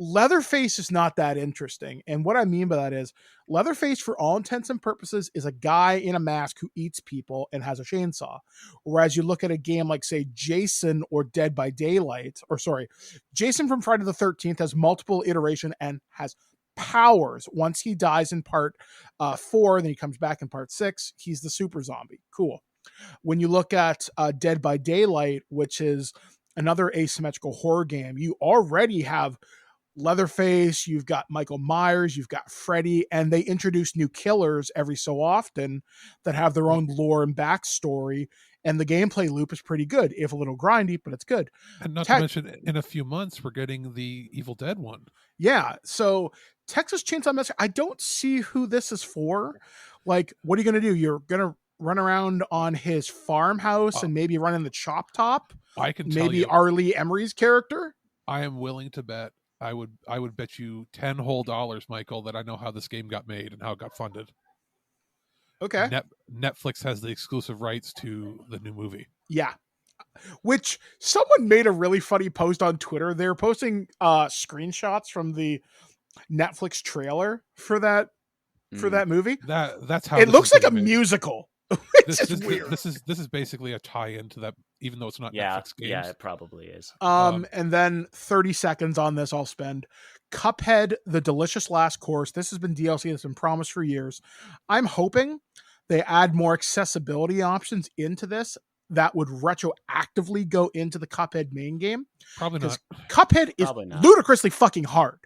Leatherface is not that interesting. And what I mean by that is Leatherface, for all intents and purposes, is a guy in a mask who eats people and has a chainsaw. Whereas you look at a game like, say, Jason or Dead by Daylight, or sorry, Jason from Friday the 13th has multiple iteration and has powers. Once he dies in part 4, then he comes back in part 6, he's the super zombie. Cool. When you look at Dead by Daylight, which is another asymmetrical horror game, you already have Leatherface, you've got Michael Myers, you've got Freddy, and they introduce new killers every so often that have their own lore and backstory. And the gameplay loop is pretty good, if a little grindy, but it's good. And not to mention, in a few months, we're getting the Evil Dead one. Yeah, so Texas Chainsaw Massacre, I don't see who this is for. Like, what are you going to do? You're going to run around on his farmhouse and maybe run in the chop top? I can tell maybe you, Arlie Emery's character? I am willing to bet. I would bet you $10 whole, Michael, that I know how this game got made and how it got funded. Okay. Netflix has the exclusive rights to the new movie. Yeah. Which someone made a really funny post on Twitter. They were posting screenshots from the Netflix trailer for that movie. That's how it looks like a musical. It's just weird. This is basically a tie-in to that, even though it's not Netflix games. Yeah, it probably is. And then 30 seconds on this I'll spend. Cuphead, The Delicious Last Course. This has been DLC that's been promised for years. I'm hoping they add more accessibility options into this that would retroactively go into the Cuphead main game. Probably not. Cuphead is ludicrously fucking hard.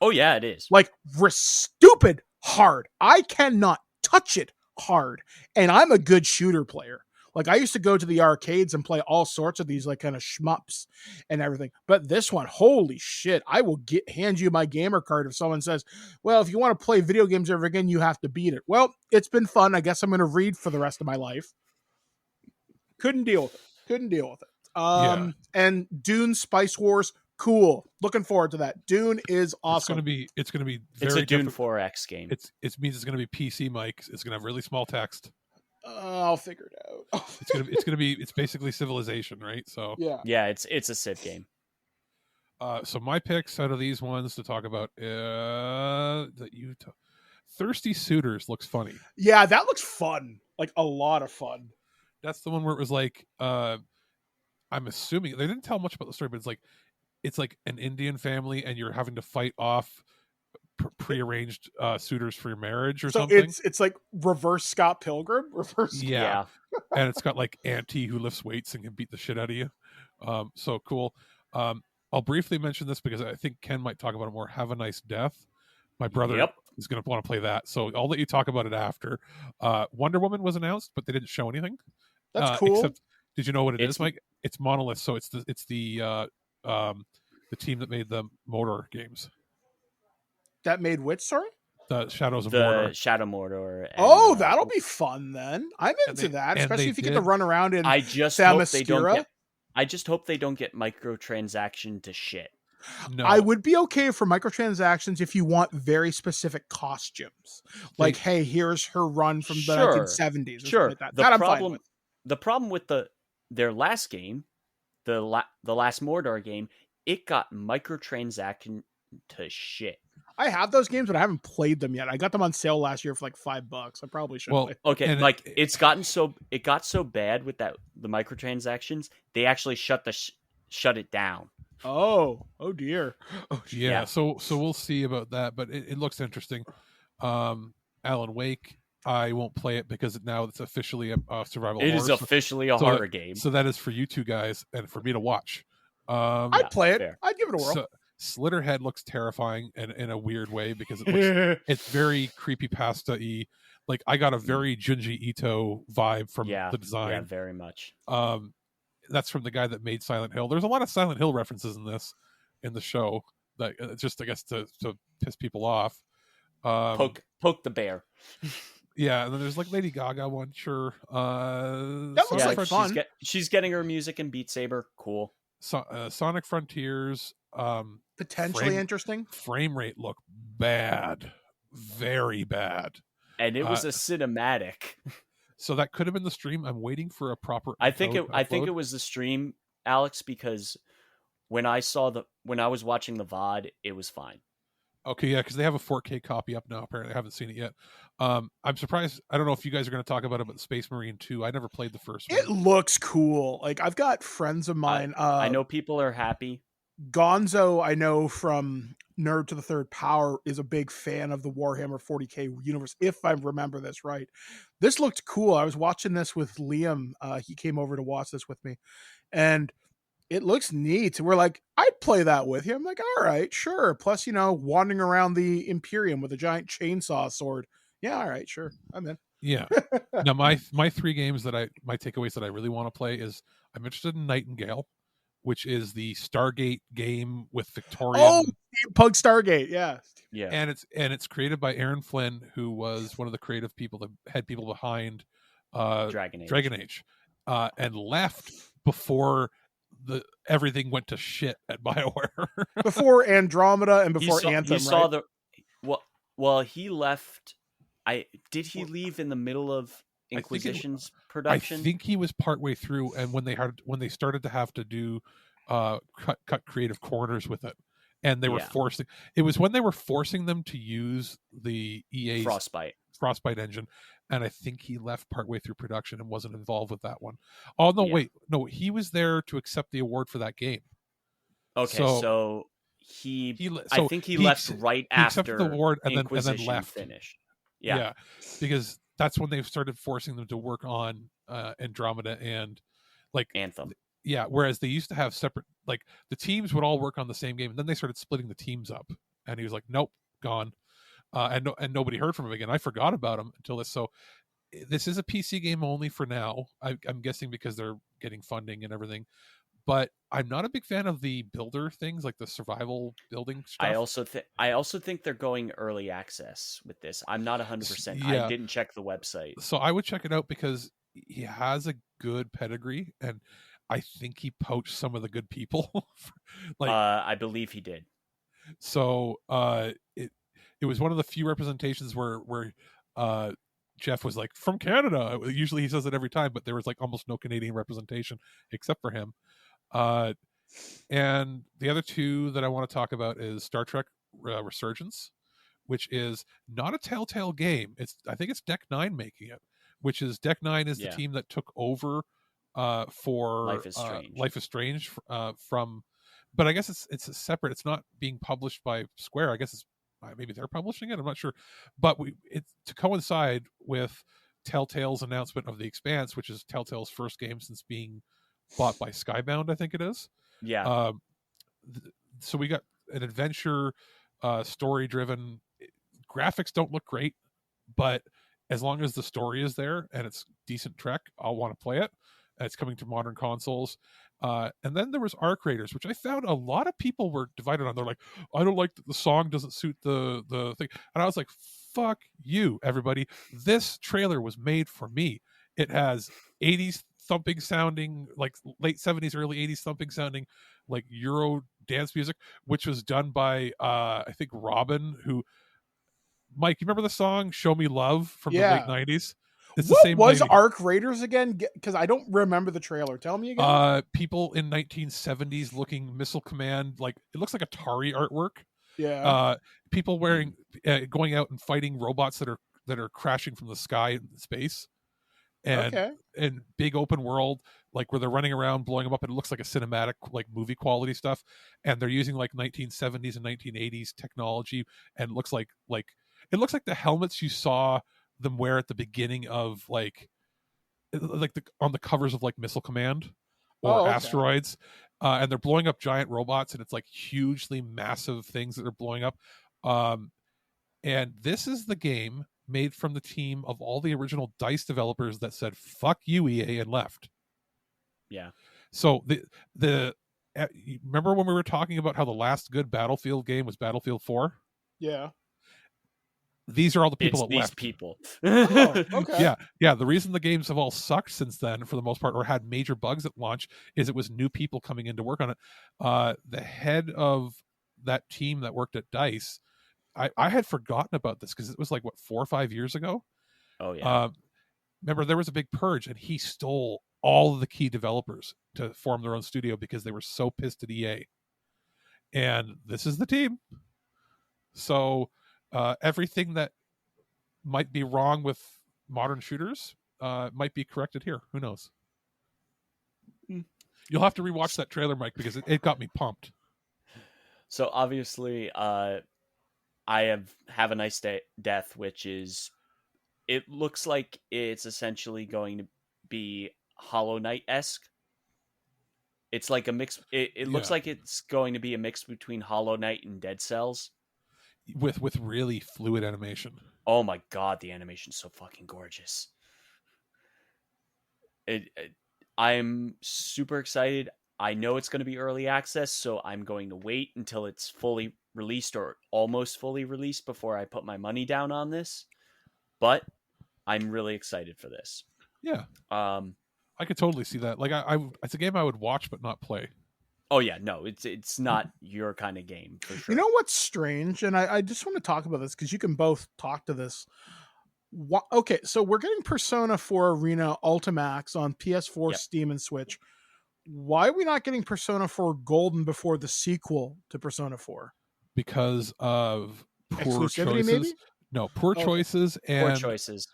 Oh yeah, it is. Like, stupid hard. I cannot touch it hard. And I'm a good shooter player. Like, I used to go to the arcades and play all sorts of these like kind of shmups and everything. But this one, holy shit, I will hand you my gamer card if someone says, well, if you want to play video games ever again, you have to beat it. Well, it's been fun. I guess I'm going to read for the rest of my life. Couldn't deal with it. And Dune Spice Wars, cool. Looking forward to that. Dune is awesome. It's gonna be very it's a Dune difficult. 4X game. It means it's gonna be PC, Mike. It's gonna have really small text. I'll figure it out. It's basically Civilization, right? So yeah, it's a Civ game. So my picks out of these ones to talk about Thirsty Suitors looks funny. Yeah, that looks fun. Like a lot of fun. That's the one where it was like I'm assuming they didn't tell much about the story, but it's like an Indian family and you're having to fight off prearranged suitors for your marriage or something. It's like reverse Scott Pilgrim. Yeah. And it's got like Auntie who lifts weights and can beat the shit out of you. So cool. I'll briefly mention this because I think Ken might talk about it more. Have a Nice Death. My brother is going to want to play that. So I'll let you talk about it after. Wonder Woman was announced, but they didn't show anything. That's cool. Except, did you know what it is, Mike? It's Monolith. So it's the team that made the Mordor games. That made which, sorry? The Shadows of Mordor. The Shadow Mordor. And, that'll be fun then. I'm into that, especially if you get to run around in I just hope they don't get microtransaction to shit. No. I would be okay for microtransactions if you want very specific costumes. Like, hey, here's her run from the 1970s. Sure. Like that. I'm fine with. The problem with their last game, the last Mordor game, it got microtransaction to shit. I have those games, but I haven't played them yet. I got them on sale last year for like $5. I probably should. Well, okay, like it got so bad with the microtransactions, they actually shut it down. Oh dear. Yeah. So we'll see about that, but it looks interesting. Alan Wake. I won't play it because now it's officially a survival It horror. is officially a horror game. So that is for you two guys and for me to watch. I'd play it. fair. I'd give it a whirl. So, Slitterhead looks terrifying in a weird way because it looks it's very creepypasta-y. Like I got a very Junji Ito vibe from the design. Yeah, very much. That's from the guy that made Silent Hill. There's a lot of Silent Hill references in the show that just I guess to piss people off. Poke the bear. Yeah, and then there's like Lady Gaga one, sure. That looks like fun. She's getting her music in Beat Saber. Cool. Sonic Frontiers. Potentially interesting. Frame rate look bad, very bad, and it was a cinematic. So that could have been the stream. I'm waiting for a proper. I think it was the stream, Alex, because when I was watching the VOD, it was fine. Okay, yeah, because they have a 4K copy up now. Apparently, I haven't seen it yet. I'm surprised. I don't know if you guys are going to talk about it, but Space Marine 2. I never played the first one. It looks cool. Like I've got friends of mine. I know people are happy. Gonzo, I know from Nerd to the Third Power, is a big fan of the Warhammer 40K universe, if I remember this right. This looked cool. I was watching this with Liam. He came over to watch this with me, and it looks neat. We're like, I'd play that with you. I'm like, all right, sure. Plus, wandering around the Imperium with a giant chainsaw sword. Yeah, all right, sure. I'm in. Yeah. Now, my three games my takeaways that I really want to play is I'm interested in Nightingale, which is the Stargate game with Victorian. Oh, Pug Stargate, yeah. Yeah. And it's created by Aaron Flynn, who was one of the creative people, the head people behind Dragon Age, and left before everything went to shit at BioWare. Before Andromeda and before Anthem, Well, he left. Did he leave in the middle of Inquisition's production? I think he was partway through, and when they started to have to do cut creative corners with it, and they were forcing. It was when they were forcing them to use the EA's Frostbite engine, and I think he left partway through production and wasn't involved with that one. Oh no, wait, no, he was there to accept the award for that game. Okay, so I think he left right after accepted the award and then left. Finished. Yeah, because that's when they started forcing them to work on Andromeda and like Anthem. Yeah, whereas they used to have separate, like the teams would all work on the same game, and then they started splitting the teams up. And he was like, "Nope, gone," and nobody heard from him again. I forgot about him until this. So this is a PC game only for now. I'm guessing because they're getting funding and everything. But I'm not a big fan of the builder things, like the survival building stuff. I also think they're going early access with this. I'm not 100%. Yeah. I didn't check the website. So I would check it out because he has a good pedigree, and I think he poached some of the good people. I believe he did. So it was one of the few representations where Jeff was like, from Canada. Usually he says it every time, but there was like almost no Canadian representation except for him. And the other two that I want to talk about is Star Trek Resurgence, which is not a Telltale game. I think it's Deck 9 making it, which is Deck 9 is the team that took over for Life is Strange from, but I guess it's separate. It's not being published by Square. I guess it's maybe they're publishing it. I'm not sure, but it's to coincide with Telltale's announcement of The Expanse, which is Telltale's first game since being bought by Skybound, I think it is. Yeah. So we got an adventure, story-driven. Graphics don't look great, but as long as the story is there and it's decent Trek, I'll want to play it. It's coming to modern consoles. And then there was Arc Raiders, which I found a lot of people were divided on. They're like, I don't like that the song doesn't suit the thing. And I was like, fuck you, everybody. This trailer was made for me. It has 80s thumping sounding, like late 70s, early 80s thumping sounding, like Euro dance music, which was done by, I think, Robin, who, Mike, you remember the song Show Me Love from the late 90s? It's what the same was lady. Arc Raiders again? Because I don't remember the trailer. Tell me again. People in 1970s looking Missile Command, like it looks like Atari artwork. Yeah. People wearing, going out and fighting robots that are crashing from the sky in space, and big open world, like where they're running around blowing them up, and it looks like a cinematic, like movie quality stuff. And they're using like 1970s and 1980s technology, and it looks like the helmets you saw them wear at the beginning of like on the covers of like Missile Command or okay. Asteroids, and they're blowing up giant robots, and it's like hugely massive things that are blowing up. And this is the game made from the team of all the original DICE developers that said "fuck you, EA" and left. Yeah. So you remember when we were talking about how the last good Battlefield game was Battlefield 4? Yeah. These are all the people It's that these left. people. Oh, okay. Yeah. The reason the games have all sucked since then, for the most part, or had major bugs at launch, is it was new people coming in to work on it. The head of that team that worked at DICE, I had forgotten about this because it was like, what, 4 or 5 years ago? Oh, yeah. Remember, there was a big purge, and he stole all of the key developers to form their own studio because they were so pissed at EA. And this is the team. So everything that might be wrong with modern shooters might be corrected here. Who knows? You'll have to rewatch that trailer, Mike, because it got me pumped. So obviously, I have a nice death, which is, it looks like it's essentially going to be Hollow Knight-esque. It's like a mix. It looks like it's going to be a mix between Hollow Knight and Dead Cells, with really fluid animation. Oh my god, the animation's so fucking gorgeous. I'm super excited. I know it's going to be early access, so I'm going to wait until it's fully released or almost fully released before I put my money down on this. But I'm really excited for this. Yeah. I could totally see that. Like, it's a game I would watch but not play. Oh yeah, no, it's not your kind of game for sure. You know what's strange, and I just want to talk about this because you can both talk to this. Okay, so we're getting Persona 4 Arena Ultimax on PS4, Yep. Steam, and Switch. Why are we not getting Persona 4 Golden before the sequel to Persona 4? Because of poor Exclusivity, choices. maybe? No, poor choices Poor choices.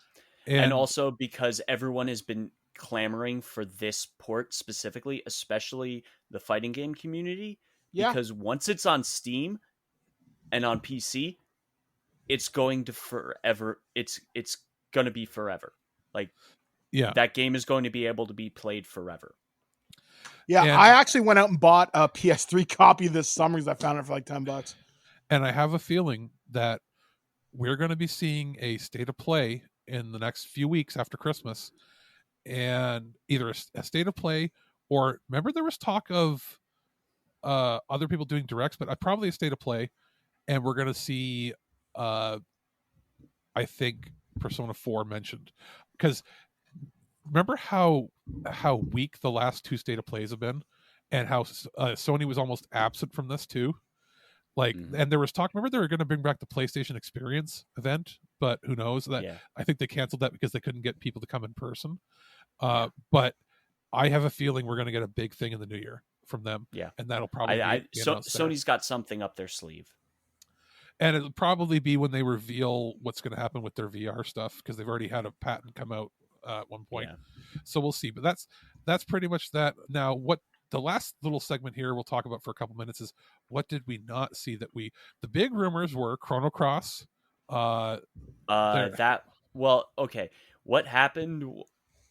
And also because everyone has been clamoring for this port specifically, especially the fighting game community. Yeah. Because once it's on Steam and on PC, it's going to forever. It's going to be forever. Like, yeah, that game is going to be able to be played forever. Yeah, And I actually went out and bought a PS3 copy this summer because I found it for like $10. And I have a feeling that we're going to be seeing a state of play in the next few weeks after Christmas, and either a state of play, or remember there was talk of other people doing directs, but probably a state of play, and we're going to see I think Persona 4 mentioned, because remember how weak the last two state of plays have been, and how Sony was almost absent from this too. Like, and there was talk. Remember, they were going to bring back the PlayStation Experience event, but who knows? That I think they canceled that because they couldn't get people to come in person. But I have a feeling we're going to get a big thing in the new year from them. Yeah, and that'll probably be Sony's got something up their sleeve. And it'll probably be when they reveal what's going to happen with their VR stuff, because they've already had a patent come out at one point. Yeah. So we'll see. But that's pretty much that. Now, what the last little segment here we'll talk about for a couple minutes is, what did we not see that the big rumors were Chrono Cross. What happened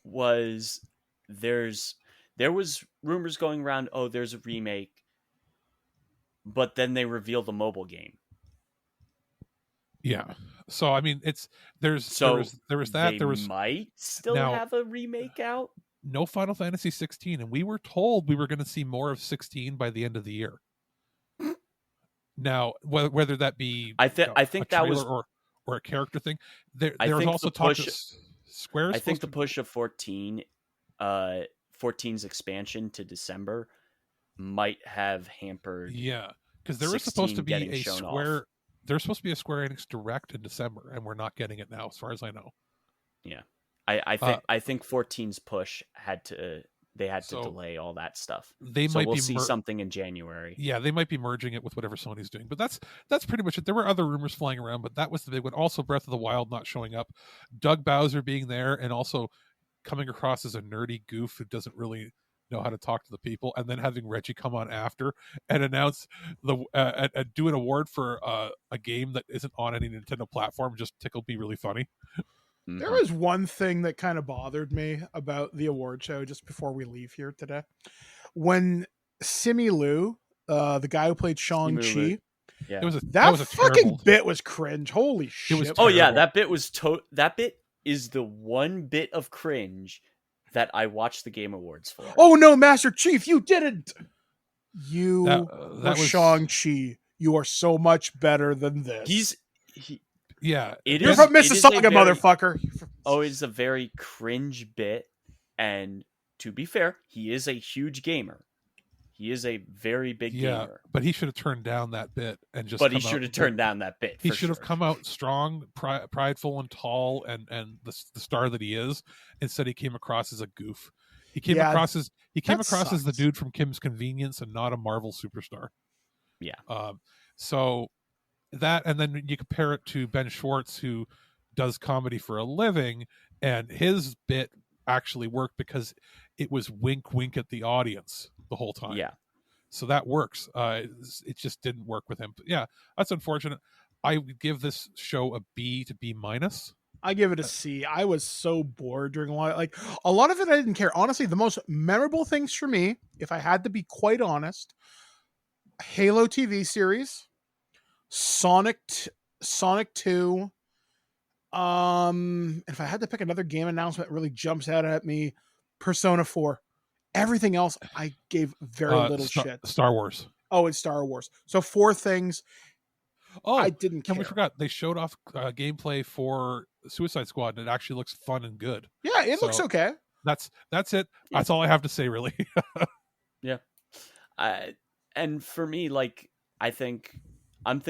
was there was rumors going around, oh, there's a remake, but then they reveal the mobile game. Yeah. So I mean, there was that. There might still have a remake out. No Final Fantasy 16, and we were told we were going to see more of 16 by the end of the year. Now, whether that be I think that was or a character thing, there was also talk of Square's. I think the push of 14's expansion to December might have hampered. Yeah, because there was supposed to be a Square. There's supposed to be a Square Enix Direct in December, and we're not getting it now, as far as I know. Yeah, I think 14's push had to delay all that stuff. We'll see something in January. Yeah, they might be merging it with whatever Sony's doing, but that's pretty much it. There were other rumors flying around, but that was the big one. Also, Breath of the Wild not showing up, Doug Bowser being there, and also coming across as a nerdy goof who doesn't really know how to talk to the people, and then having Reggie come on after and announce do an award for a game that isn't on any Nintendo platform just tickled me really funny. There was one thing that kind of bothered me about the award show just before we leave here today. When Simu Liu, the guy who played Simu Shang-Chi, Liu. Yeah. that was a fucking terrible bit was cringe. Holy shit. was Oh yeah, terrible. that bit was that bit is the one bit of cringe that I watched the Game Awards for. Oh no, Master Chief, you didn't. You that were was Shang-Chi. You are so much better than this. yeah. You're from Mississauga, motherfucker. Oh, it's a very cringe bit, and to be fair, he is a huge gamer. He is a very big gamer. But he should have turned down that bit and just. But he should have turned down that bit. He should have come out strong, prideful, and tall, and the star that he is. Instead, he came across as a goof. He came across as the dude from Kim's Convenience and not a Marvel superstar. Yeah. So that, and then you compare it to Ben Schwartz, who does comedy for a living, and his bit actually worked because it was wink, wink at the audience the whole time. Yeah. So that works. It just didn't work with him. But yeah, that's unfortunate. I would give this show a B to B minus. I give it a C. I was so bored during a lot of it. I didn't care. Honestly, the most memorable things for me, if I had to be quite honest, Halo TV series, Sonic 2. If I had to pick another game announcement that really jumps out at me, Persona 4. Everything else, I gave very little shit. Star Wars. Oh, it's Star Wars. So 4 things. Oh, I didn't care. And we forgot they showed off gameplay for Suicide Squad, and it actually looks fun and good. Yeah, it looks okay. That's it. Yeah. That's all I have to say, really. Yeah. And for me, like, I think I'm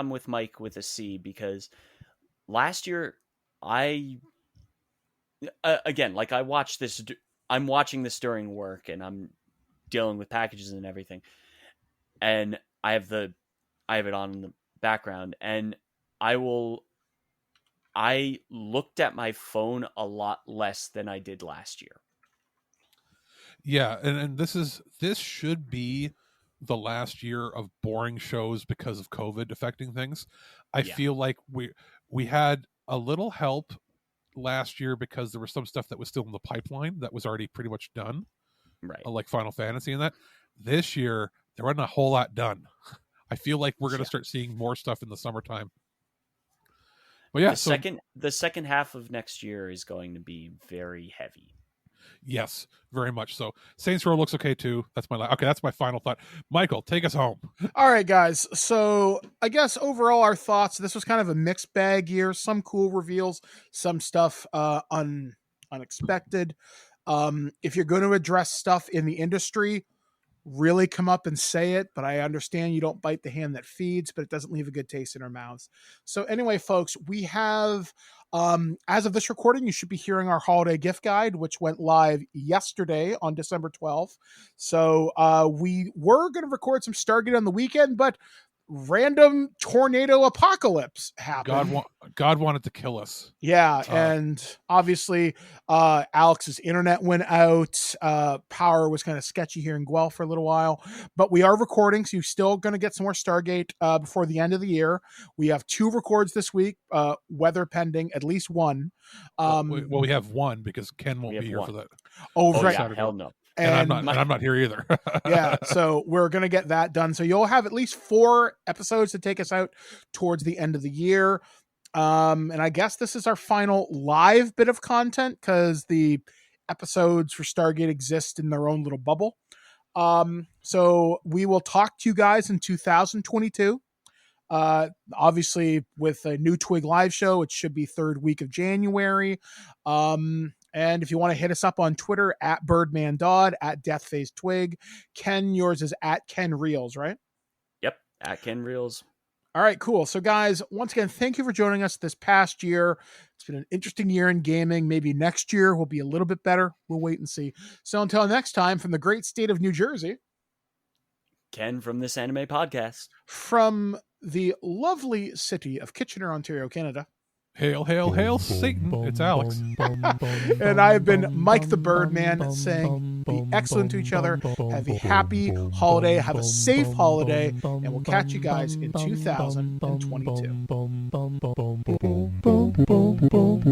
with Mike with a C, because last year again, like, I'm watching this during work, and I'm dealing with packages and everything, and I have it on in the background, and I looked at my phone a lot less than I did last year. Yeah, and this should be the last year of boring shows because of COVID affecting things. I feel like we had a little help last year because there was some stuff that was still in the pipeline that was already pretty much done, right? Like Final Fantasy and that. This year there wasn't a whole lot done. I feel like we're going to start seeing more stuff in the summertime. But yeah, the second half of next year is going to be very heavy. Yes, very much so. Saints Row looks okay too. That's my final thought. Michael, take us home. All right, guys. So I guess overall our thoughts. This was kind of a mixed bag year. Some cool reveals, some stuff unexpected. If you're going to address stuff in the industry, really come up and say it. But I understand you don't bite the hand that feeds, but it doesn't leave a good taste in our mouths. So anyway, folks, we have. As of this recording, you should be hearing our holiday gift guide, which went live yesterday on December 12th. So we were going to record some Stargate on the weekend, but random tornado apocalypse happened. God wanted to kill us. Yeah, and obviously Alex's internet went out. Power was kind of sketchy here in Guelph for a little while, but we are recording, so you're still going to get some more Stargate before the end of the year. We have 2 records this week, weather pending, at least one. We have one because Ken won't be here for that. Oh, right. Yeah, hell no. And I'm not here either. Yeah, so we're going to get that done. So you'll have at least 4 episodes to take us out towards the end of the year. And I guess this is our final live bit of content because the episodes for Stargate exist in their own little bubble. So we will talk to you guys in 2022. Obviously with a new Twig live show, it should be 3rd week of January. And if you want to hit us up on Twitter at Birdman Dodd, at DeathPhaseTwig. Ken, yours is at Ken Reels, right? Yep, at Ken Reels. All right, cool. So guys, once again, thank you for joining us this past year. It's been an interesting year in gaming. Maybe next year will be a little bit better. We'll wait and see. So until next time, from the great state of New Jersey, Ken from This Anime Podcast. From the lovely city of Kitchener, Ontario, Canada. Hail, hail, hail, Satan. It's Alex. And I've been Mike the Birdman saying be excellent to each other. Have a happy holiday. Have a safe holiday. And we'll catch you guys in 2022. Boom.